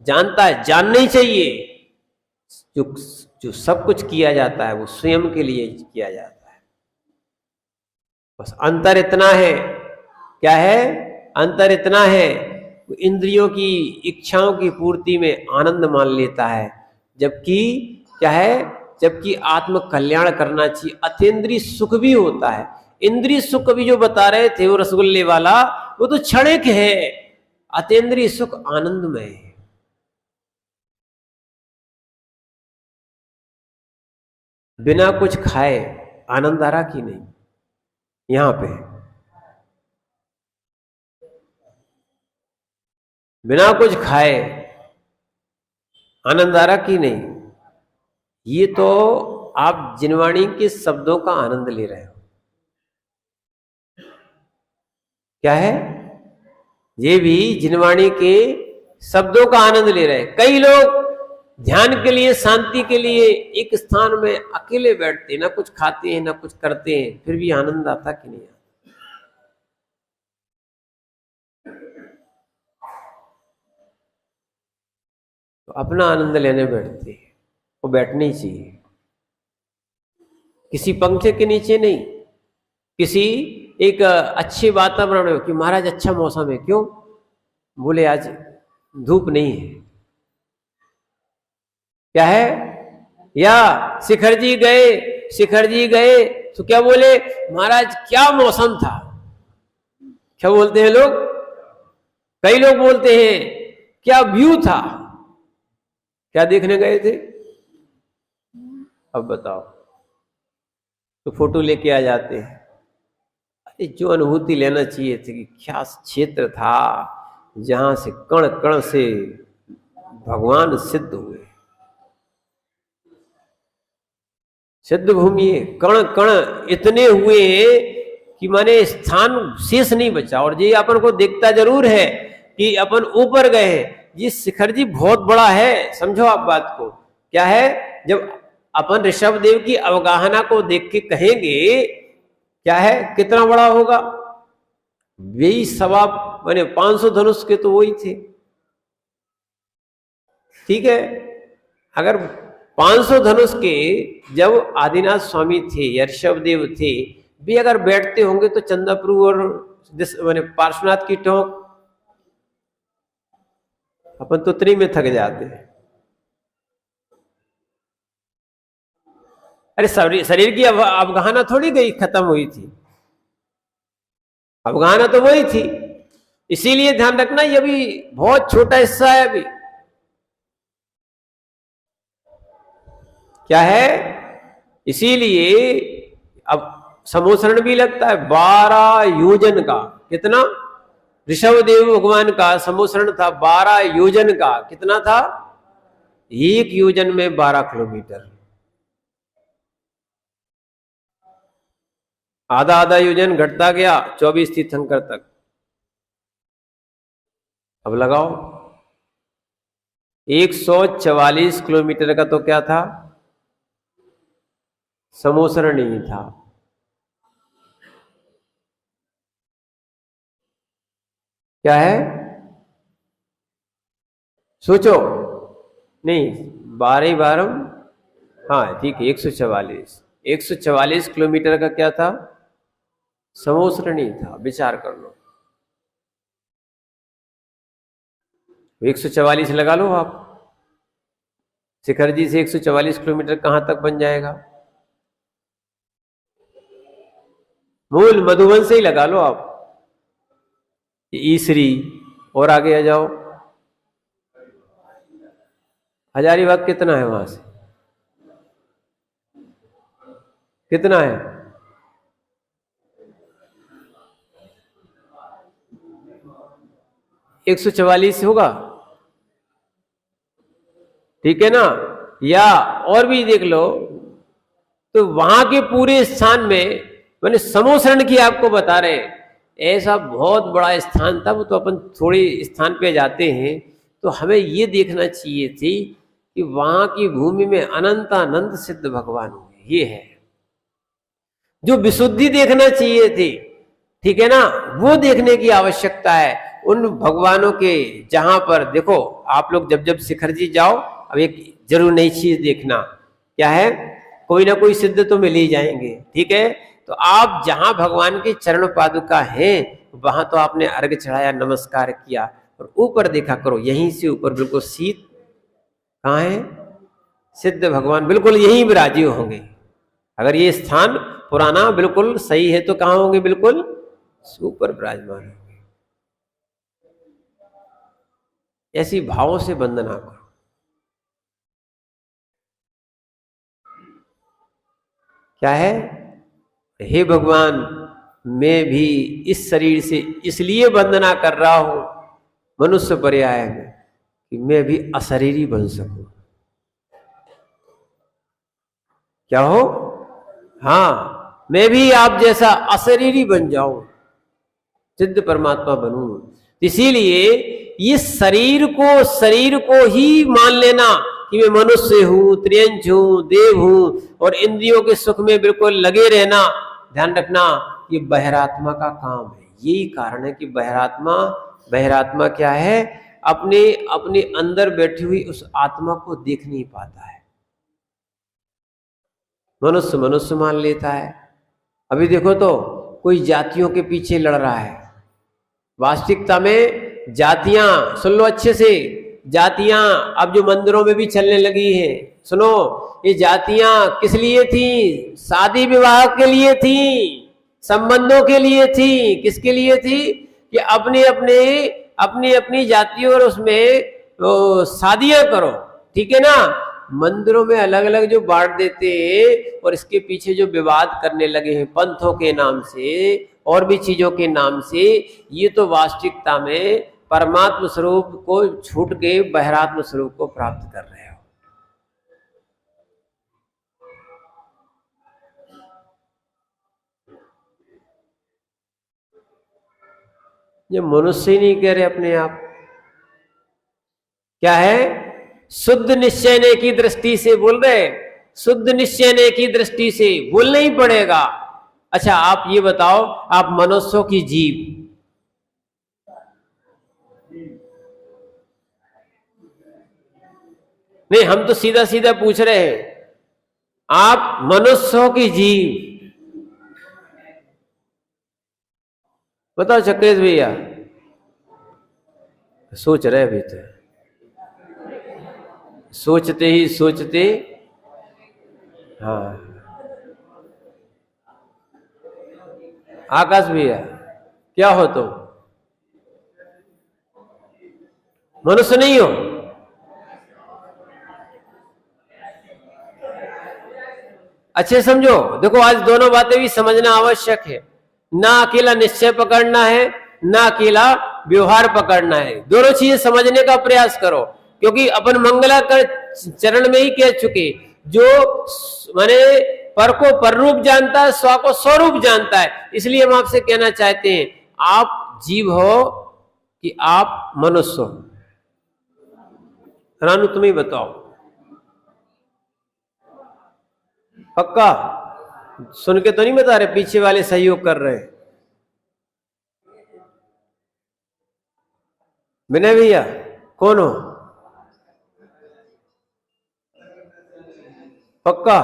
जानता है, जानना ही चाहिए। जो सब कुछ किया जाता है वो स्वयं के लिए किया जाता है। बस अंतर इतना है, क्या है? अंतर इतना है, इंद्रियों की इच्छाओं की पूर्ति में आनंद मान लेता है, जबकि क्या है? जबकि आत्म कल्याण करना चाहिए। अतीन्द्रिय सुख भी होता है। इंद्रिय सुख भी जो बता रहे थे वो रसगुल्ले वाला, वो तो क्षणिक है। अतीन्द्रिय सुख आनंदमय है। बिना कुछ खाए आनंद आ रहा कि नहीं? यहां पे बिना कुछ खाए आनंद आ रहा कि नहीं? ये तो आप जिनवाणी के शब्दों का आनंद ले रहे हो। क्या है? ये भी जिनवाणी के शब्दों का आनंद ले रहे हैं। कई लोग ध्यान के लिए, शांति के लिए एक स्थान में अकेले बैठते, ना कुछ खाते हैं ना कुछ करते हैं, फिर भी आनंद आता कि नहीं आता? तो अपना आनंद लेने बैठते हैं, वो बैठना ही चाहिए। किसी पंखे के नीचे नहीं, किसी एक अच्छे वातावरण में, कि महाराज अच्छा मौसम है, क्यों? बोले आज धूप नहीं है। क्या है? या शिखर जी गए तो क्या बोले? महाराज क्या मौसम था। क्या बोलते हैं लोग? कई लोग बोलते हैं क्या व्यू था। क्या देखने गए थे? अब बताओ, तो फोटो लेके आ जाते हैं। अरे जो अनुभूति लेना चाहिए थी कि क्या क्षेत्र था जहां से कण कण से भगवान सिद्ध हुए। सिद्ध भूमि, कण कण इतने हुए कि माने स्थान शेष नहीं बचा। और ये अपन को देखता जरूर है कि अपन ऊपर गए हैं। ये शिखर जी बहुत बड़ा है, समझो आप बात को। क्या है? जब अपन ऋषभ देव की अवगाहना को देख के कहेंगे, क्या है, कितना बड़ा होगा? वही 500 धनुष के तो वही थे। ठीक है, अगर 500 धनुष के जब आदिनाथ स्वामी थे, ऋषभ देव थे, भी अगर बैठते होंगे तो चंद्रप्रभु और पार्श्वनाथ की टोंक, अपन तो उतनी में थक जाते हैं। अरे शरीर की अवगाहना थोड़ी गई, खत्म हुई थी। अवगाहना तो वही थी। इसीलिए ध्यान रखना, ये भी बहुत छोटा हिस्सा है। अभी क्या है? इसीलिए अब समोसरण भी लगता है 12 योजन का। कितना? ऋषभ देव भगवान का समोसरण था 12 योजन का। कितना था? 1 योजन में 12 किलोमीटर, आधा आधा योजन घटता गया 24 तीर्थंकर तक। अब लगाओ 144 किलोमीटर का तो क्या था, समोसरणी था। क्या है, सोचो, नहीं 12 12, हाँ ठीक है, 144 किलोमीटर का क्या था, समोसरणी था। विचार कर लो, 144 लगा लो आप, शिखर जी से 144 किलोमीटर कहां तक बन जाएगा, मूल मधुबन से ही लगा लो आप, ईसरी, और आगे आ जाओ, हजारीबाग कितना है, वहां से कितना है, एक 144 होगा, ठीक है ना। या और भी देख लो, तो वहां के पूरे स्थान में मैंने समोसरण की आपको बता रहे, ऐसा बहुत बड़ा स्थान था। वो तो अपन थोड़े स्थान पे जाते हैं तो हमें ये देखना चाहिए थी कि वहां की भूमि में अनंतानंत सिद्ध भगवान हुए, ये है जो विशुद्धि देखना चाहिए थी, ठीक है ना। वो देखने की आवश्यकता है उन भगवानों के, जहां पर देखो आप लोग जब जब शिखर जी जाओ, अब एक जरूर नई चीज देखना, क्या है, कोई ना कोई सिद्ध तो मिल ही जाएंगे, ठीक है। तो आप जहां भगवान की चरण पादुका है वहां तो आपने अर्घ चढ़ाया, नमस्कार किया, और ऊपर देखा करो, यहीं से ऊपर बिल्कुल शीत कहाँ है, सिद्ध भगवान बिल्कुल यहीं विराजी होंगे। अगर ये स्थान पुराना बिल्कुल सही है तो कहां होंगे, बिल्कुल ऊपर विराजमान होंगे। ऐसी भावों से वंदना करो। क्या है, हे भगवान, मैं भी इस शरीर से इसलिए वंदना कर रहा हूं मनुष्य पर्याय में कि मैं भी अशरीरी बन सकूं। क्या हो, हाँ, मैं भी आप जैसा अशरीरी बन जाऊं, सिद्ध परमात्मा बनूं। इसीलिए ये शरीर को ही मान लेना कि मैं मनुष्य हूं, त्रियंश हूं, देव हूं, और इंद्रियों के सुख में बिल्कुल लगे रहना, ध्यान रखना ये बहिरात्मा का काम है। यही कारण है कि बहिरात्मा क्या है, अपने अंदर बैठी हुई उस आत्मा को देख नहीं पाता है, मनुष्य मान लेता है। अभी देखो तो कोई जातियों के पीछे लड़ रहा है, वास्तविकता में जातियां, सुन लो अच्छे से, जातियां अब जो मंदिरों में भी चलने लगी हैं, सुनो, ये जातियां किस लिए थी, शादी विवाह के लिए थी, संबंधों के लिए थी, किसके लिए थी, कि अपनी अपनी जातियों और उसमें तो शादियां करो, ठीक है ना। मंदिरों में अलग अलग जो बांट देते हैं और इसके पीछे जो विवाद करने लगे हैं पंथों के नाम से और भी चीजों के नाम से, ये तो वास्तविकता में परमात्म स्वरूप को छूट के बहिरात्म स्वरूप को प्राप्त कर रहे हो। ये मनुष्य ही नहीं कह रहे अपने आप, क्या है, शुद्ध निश्चय की दृष्टि से बोल रहे, शुद्ध निश्चय की दृष्टि से बोलना ही पड़ेगा। अच्छा आप ये बताओ, आप मनुष्यों की जीव, नहीं हम तो सीधा सीधा पूछ रहे हैं, आप मनुष्यों की जीव बताओ चक्रेश भैया, सोच रहे अभी तो, सोचते ही सोचते, हाँ आकाश भैया क्या हो तुम, मनुष्य नहीं हो, अच्छे समझो। देखो आज दोनों बातें भी समझना आवश्यक है, ना अकेला निश्चय पकड़ना है, ना अकेला व्यवहार पकड़ना है, दोनों चीजें समझने का प्रयास करो। क्योंकि अपन मंगला कर चरण में ही कह चुके, जो माने पर को पर रूप जानता है, स्व को स्वरूप जानता है। इसलिए हम आपसे कहना चाहते हैं, आप जीव हो कि आप मनुष्य हो? रानू तुम ही बताओ, पक्का? सुन के तो नहीं बता रहे, पीछे वाले सहयोग कर रहे हैं। विनय भैया कौन हो? पक्का?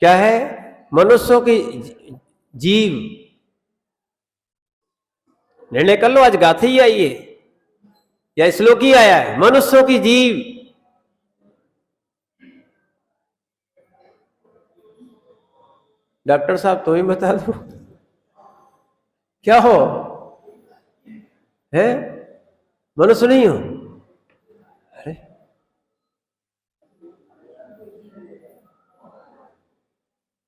क्या है? मनुष्यों की जीव। निर्णय कर लो, आज गाथे ही आई है या श्लोक ही आया है? मनुष्यों की जीव। डॉक्टर साहब तुम ही बता दो, क्या हो? है मनुष्य नहीं हो? अरे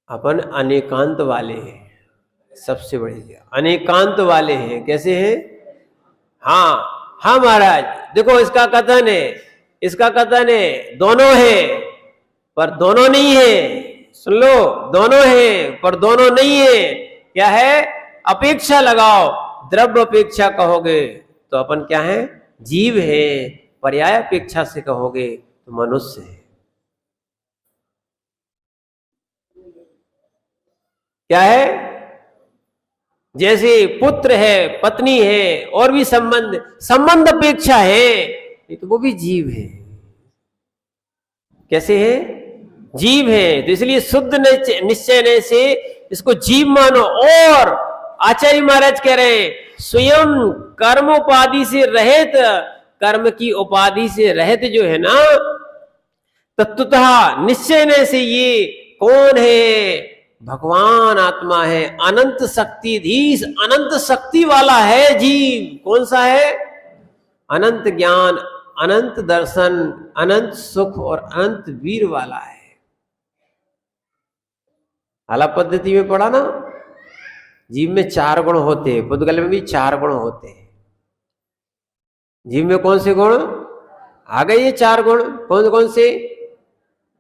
अपन अनेकांत वाले हैं, सबसे बड़ी अनेकांत वाले हैं। कैसे हैं? हाँ महाराज, देखो इसका कथन है, इसका कथन है, दोनों है पर दोनों नहीं है। सुन लो, दोनों है पर दोनों नहीं है। क्या है? अपेक्षा लगाओ, द्रव्य अपेक्षा कहोगे तो अपन क्या है? जीव है। पर्याय अपेक्षा से कहोगे तो मनुष्य है। क्या है? जैसे पुत्र है, पत्नी है, और भी संबंध अपेक्षा है, तो वो भी जीव है। कैसे है? जीव है। तो इसलिए शुद्ध निश्चय से इसको जीव मानो। और आचार्य महाराज कह रहे हैं, स्वयं कर्म उपाधि से रहित, कर्म की उपाधि से रहित जो है ना, तत्वतः निश्चय से ये कौन है? भगवान आत्मा है, अनंत शक्तिधीश, अनंत शक्ति वाला है जीव। कौन सा है? अनंत ज्ञान, अनंत दर्शन, अनंत सुख और अनंत वीर वाला है। आला पद्धति में पढ़ा ना, जीव में 4 गुण होते हैं, पुद्गल में भी 4 गुण होते हैं। जीव में कौन से गुण आ गए? ये 4 गुण कौन कौन से?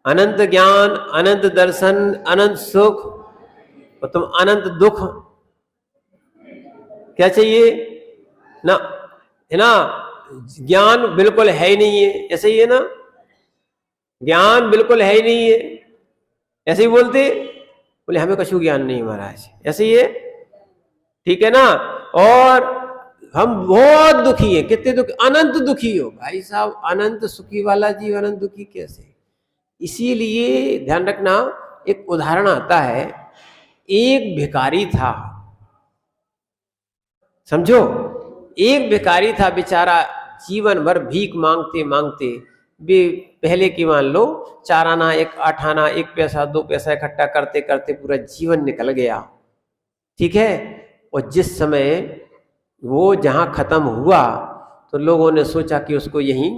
अनंत ज्ञान, अनंत दर्शन, अनंत सुख और तुम अनंत दुख। क्या चाहिए ना? है ना? ज्ञान बिल्कुल है ही नहीं है, ऐसे ही है ना? ज्ञान बिल्कुल है ही नहीं है, ऐसे ही बोलते। बोले हमें कछु ज्ञान नहीं महाराज, ऐसे ही है, ठीक है ना? और हम बहुत दुखी हैं। कितने दुखी? अनंत दुखी हो भाई साहब। अनंत सुखी वाला जीव अनंत दुखी कैसे? इसीलिए ध्यान रखना, एक उदाहरण आता है। एक भिखारी था, समझो, एक भिखारी था बेचारा, जीवन भर भीख मांगते मांगते भी, पहले की मान लो 4 आना, 1 8 आना, 1 पैसा 2 पैसा इकट्ठा करते करते पूरा जीवन निकल गया, ठीक है। और जिस समय वो जहां खत्म हुआ तो लोगों ने सोचा कि उसको यहीं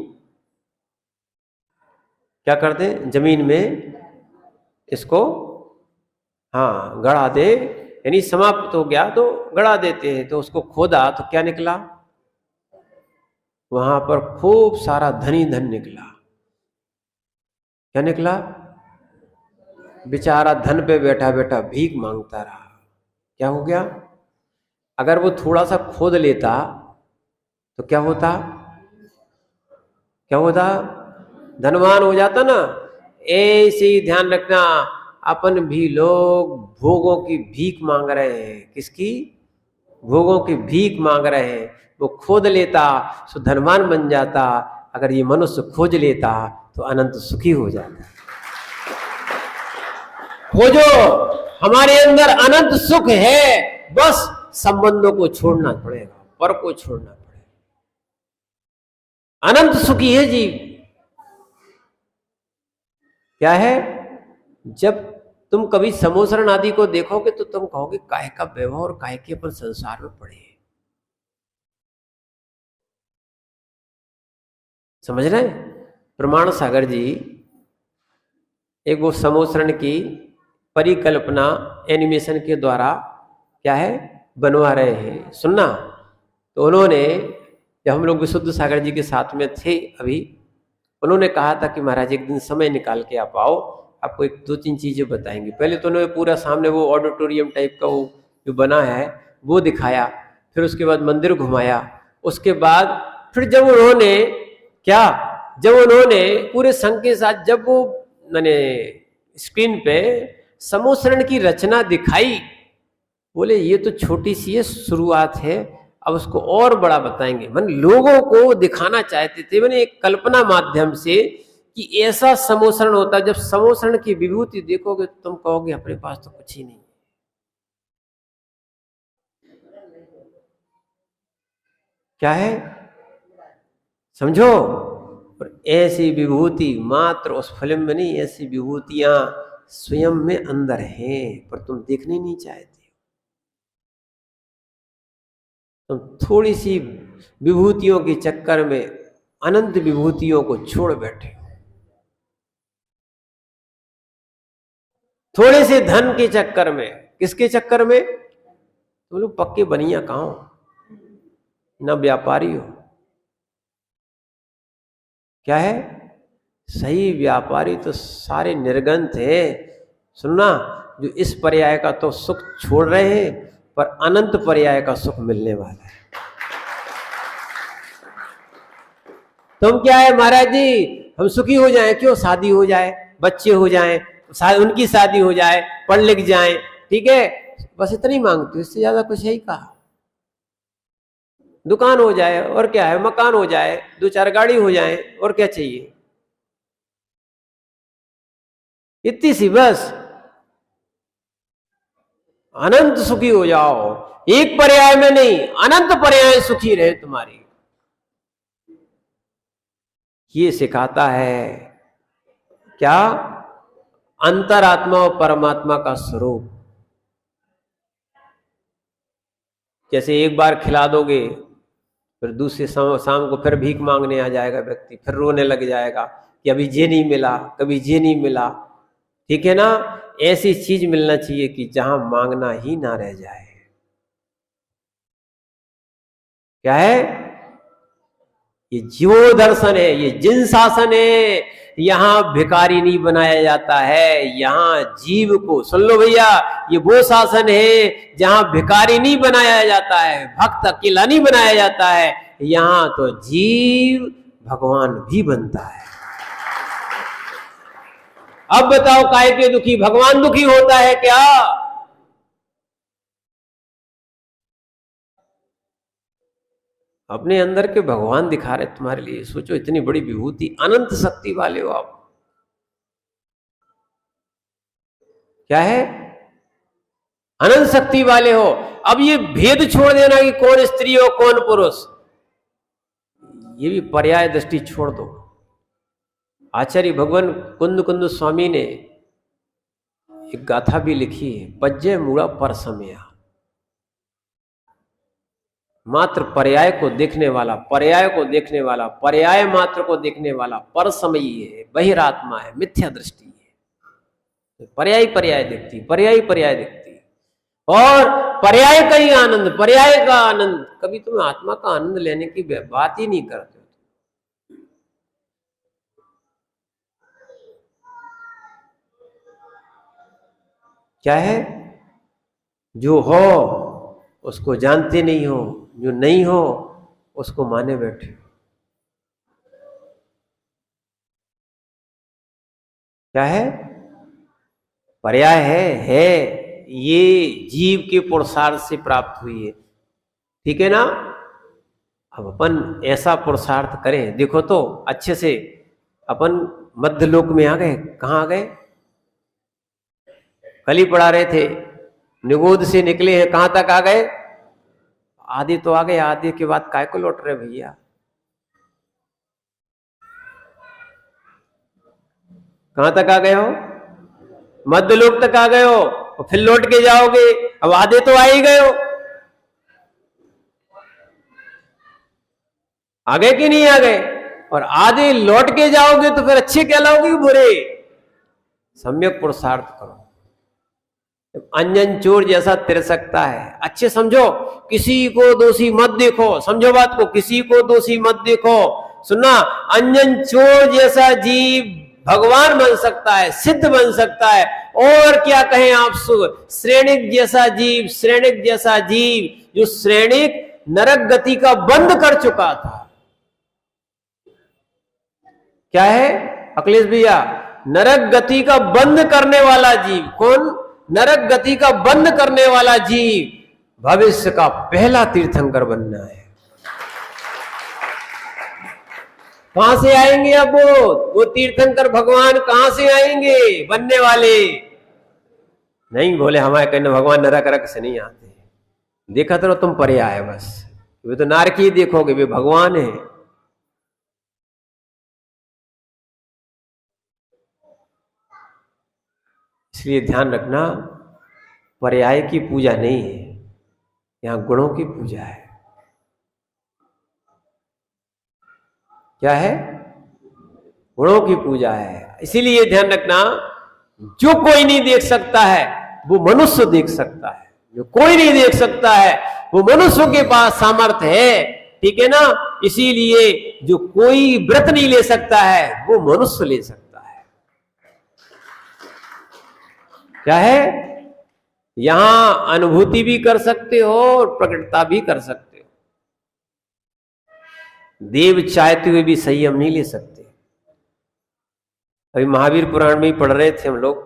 क्या कर दें, जमीन में इसको गड़ा दे, यानी समाप्त हो गया तो गड़ा देते हैं। तो उसको खोदा तो क्या निकला? वहां पर खूब सारा धनी धन निकला। क्या निकला? बेचारा धन पे बैठा बैठा भीख मांगता रहा। क्या हो गया? अगर वो थोड़ा सा खोद लेता तो क्या होता? क्या होता? धनवान हो जाता ना। ऐसे ही ध्यान रखना, अपन भी लोग भोगों की भीख मांग रहे हैं। किसकी? भोगों की भीख मांग रहे हैं। वो खोद लेता तो धनवान बन जाता, अगर ये मनुष्य खोज लेता तो अनंत सुखी हो जाता। खोजो, हमारे अंदर अनंत सुख है, बस संबंधों को छोड़ना पड़ेगा, पर को छोड़ना पड़ेगा। अनंत सुखी है जीव। क्या है? जब तुम कभी समोसरण आदि को देखोगे तो तुम कहोगे काहे का वैभव और काहे के अपन संसार में पड़े हैं। समझ रहे हैं? प्रमाण सागर जी एक वो समोसरण की परिकल्पना एनिमेशन के द्वारा क्या है बनवा रहे हैं, सुनना। तो उन्होंने जब हम लोग विशुद्ध सागर जी के साथ में थे अभी, उन्होंने कहा था कि महाराज एक दिन समय निकाल के आप आओ, आपको एक दो तीन चीजें बताएंगे। पहले तो उन्होंने पूरा सामने वो ऑडिटोरियम टाइप का वो जो बना है वो दिखाया, फिर उसके बाद मंदिर घुमाया, उसके बाद फिर जब उन्होंने पूरे संघ के साथ जब वो मैंने स्क्रीन पे समोसरण की रचना दिखाई, बोले ये तो छोटी सी है, शुरुआत है, अब उसको और बड़ा बताएंगे। मैंने लोगों को दिखाना चाहते थे, मैंने एक कल्पना माध्यम से कि ऐसा समोसरण होता है, जब समोसरण की विभूति देखोगे तो तुम कहोगे अपने पास तो कुछ ही नहीं। क्या है समझो। और ऐसी विभूति मात्र उस फिल्म में नहीं, ऐसी विभूतियां स्वयं में अंदर हैं, पर तुम देखने नहीं चाहते। तुम थोड़ी सी विभूतियों के चक्कर में अनंत विभूतियों को छोड़ बैठे हो। थोड़े से धन के चक्कर में, किसके चक्कर में? तुम लोग पक्के बनिया कहाँ हो, न व्यापारी हो। क्या है? सही व्यापारी तो सारे निर्गंत है। सुनना, जो इस पर्याय का तो सुख छोड़ रहे हैं, पर अनंत पर्याय का सुख मिलने वाला है। तुम क्या है महाराज जी, हम सुखी हो जाएं, क्यों? शादी हो जाए, बच्चे हो जाएं, उनकी शादी हो जाए, पढ़ लिख जाएं, ठीक है, बस इतना ही मांगते हो, इससे ज्यादा कुछ है ही कहा। दुकान हो जाए और क्या है, मकान हो जाए, दो चार गाड़ी हो जाए, और क्या चाहिए? इतनी सी बस। अनंत सुखी हो जाओ, एक पर्याय में नहीं, अनंत पर्याय सुखी रहे तुम्हारी। ये सिखाता है क्या? अंतरात्मा और परमात्मा का स्वरूप। जैसे एक बार खिला दोगे, फिर दूसरे शाम को फिर भीख मांगने आ जाएगा व्यक्ति, फिर रोने लग जाएगा कि अभी ये नहीं मिला, कभी ये नहीं मिला, ठीक है ना? ऐसी चीज मिलना चाहिए कि जहां मांगना ही ना रह जाए। क्या है? ये जीवो दर्शन है, ये जिन शासन है। यहां भिखारी नहीं बनाया जाता है, यहां जीव को, सुन लो भैया, ये वो शासन है जहां भिखारी नहीं बनाया जाता है, भक्त अकेला नहीं बनाया जाता है, यहां तो जीव भगवान भी बनता है। अब बताओ, काहे के दुखी? भगवान दुखी होता है क्या? अपने अंदर के भगवान दिखा रहे तुम्हारे लिए। सोचो, इतनी बड़ी विभूति, अनंत शक्ति वाले हो आप। क्या है? अनंत शक्ति वाले हो। अब ये भेद छोड़ देना कि कौन स्त्री हो कौन पुरुष, ये भी पर्याय दृष्टि छोड़ दो। आचार्य भगवान कुंद कुंद स्वामी ने एक गाथा भी लिखी है, पज्जय मूड़ा पर समया। मात्र पर्याय को देखने वाला, पर्याय को देखने वाला, पर्याय मात्र को देखने वाला पर समयी है, बहिरात्मा है, मिथ्या दृष्टि है। पर्याय पर्याय देखती, पर्याय पर्याय देखती, और पर्याय का ही आनंद, पर्याय का आनंद। कभी तुम्हें आत्मा का आनंद लेने की बात ही नहीं करते। क्या है? जो हो उसको जानते नहीं हो, जो नहीं हो उसको माने बैठे। क्या है? पर्याय है ये जीव के पुरुषार्थ से प्राप्त हुई है, ठीक है ना? अब अपन ऐसा पुरुषार्थ करें। देखो तो अच्छे से, अपन मध्य लोक में आ गए। कहाँ आ गए? कल ही पढ़ा रहे थे, निगोद से निकले हैं, कहां तक आ गए? आदि तो आ गए, आदि के बाद काय को लौट रहे भैया? कहां तक आ गए हो? मध्य लोक तक आ गए हो, और फिर लौट के जाओगे। अब आधे तो आ ही गए हो, आ गए कि नहीं आ गए? और आधे लौट के जाओगे तो फिर अच्छे कहलाओगे बुरे? सम्यक पुरुषार्थ करो। अंजन चोर जैसा तिरसकता है। अच्छे समझो, किसी को दोषी मत देखो, समझो बात को, किसी को दोषी मत देखो। सुनना, अंजन चोर जैसा जीव भगवान बन सकता है, सिद्ध बन सकता है, और क्या कहें आप श्रेणिक जैसा जीव, श्रेणिक जैसा जीव जो श्रेणिक नरक गति का बंद कर चुका था। क्या है अखिलेश भैया? नरक गति का बंद करने वाला जीव। कौन? नरक गति का बंद करने वाला जीव भविष्य का पहला तीर्थंकर बनना है। कहां से आएंगे अब वो तीर्थंकर भगवान कहां से आएंगे बनने वाले? नहीं बोले हमारे कहने भगवान नरक रक से नहीं आते, देखा तो तुम पर्याय बस, वे तो नारकी देखोगे, वे भगवान है। इसलिए ध्यान रखना, पर्याय की पूजा नहीं है, यहां गुणों की पूजा है। क्या है? गुणों की पूजा है। इसीलिए ध्यान रखना, जो कोई नहीं देख सकता है वो मनुष्य देख सकता है, जो कोई नहीं देख सकता है वो मनुष्य के पास सामर्थ्य है, ठीक है ना? इसीलिए जो कोई व्रत नहीं ले सकता है वो मनुष्य ले सकता है। क्या है? यहां अनुभूति भी कर सकते हो और प्रकटता भी कर सकते हो। देव चाहते हुए भी संयम नहीं ले सकते। अभी महावीर पुराण में ही पढ़ रहे थे हम लोग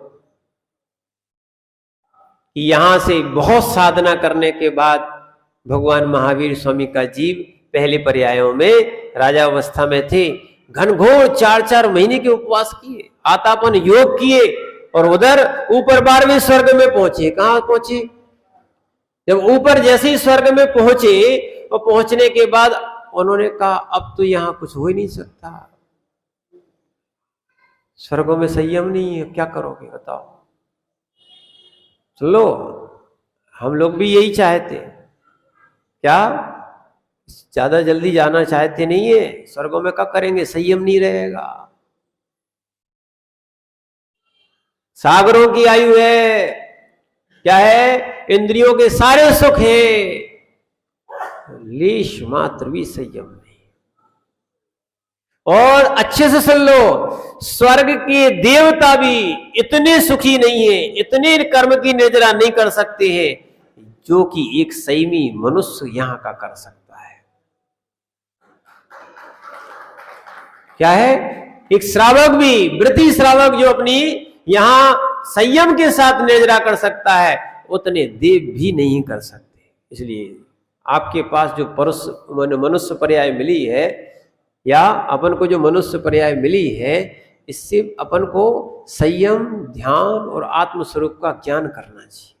कि यहां से बहुत साधना करने के बाद भगवान महावीर स्वामी का जीव पहले पर्यायों में राजा अवस्था में थे, घनघोर 4-4 महीने के उपवास किए, आतापन योग किए, और उधर ऊपर 12वें स्वर्ग में पहुंचे। कहां पहुंचे? जब ऊपर जैसे ही स्वर्ग में पहुंचे, और पहुंचने के बाद उन्होंने कहा अब तो यहां कुछ हो ही नहीं सकता, स्वर्गों में संयम नहीं है, क्या करोगे बताओ? चलो, हम लोग भी यही चाहते, क्या ज्यादा जल्दी जाना चाहते नहीं है, स्वर्गों में क्या करेंगे, संयम नहीं रहेगा। सागरों की आयु है, क्या है? इंद्रियों के सारे सुख है, लेश मात्र भी संयम नहीं। और अच्छे से सुन लो, स्वर्ग के देवता भी इतने सुखी नहीं है, इतने कर्म की निर्जरा नहीं कर सकते हैं जो कि एक संयमी मनुष्य यहां का कर सकता है। क्या है? एक श्रावक भी, व्रती श्रावक जो अपनी यहां संयम के साथ निर्जरा कर सकता है, उतने देव भी नहीं कर सकते। इसलिए आपके पास जो मनुष्य पर्याय मिली है, या अपन को जो मनुष्य पर्याय मिली है, इससे अपन को संयम, ध्यान और आत्मस्वरूप का ज्ञान करना चाहिए।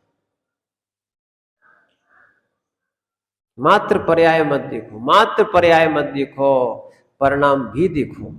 मात्र पर्याय मत देखो, मात्र पर्याय मत देखो, परिणाम भी देखो।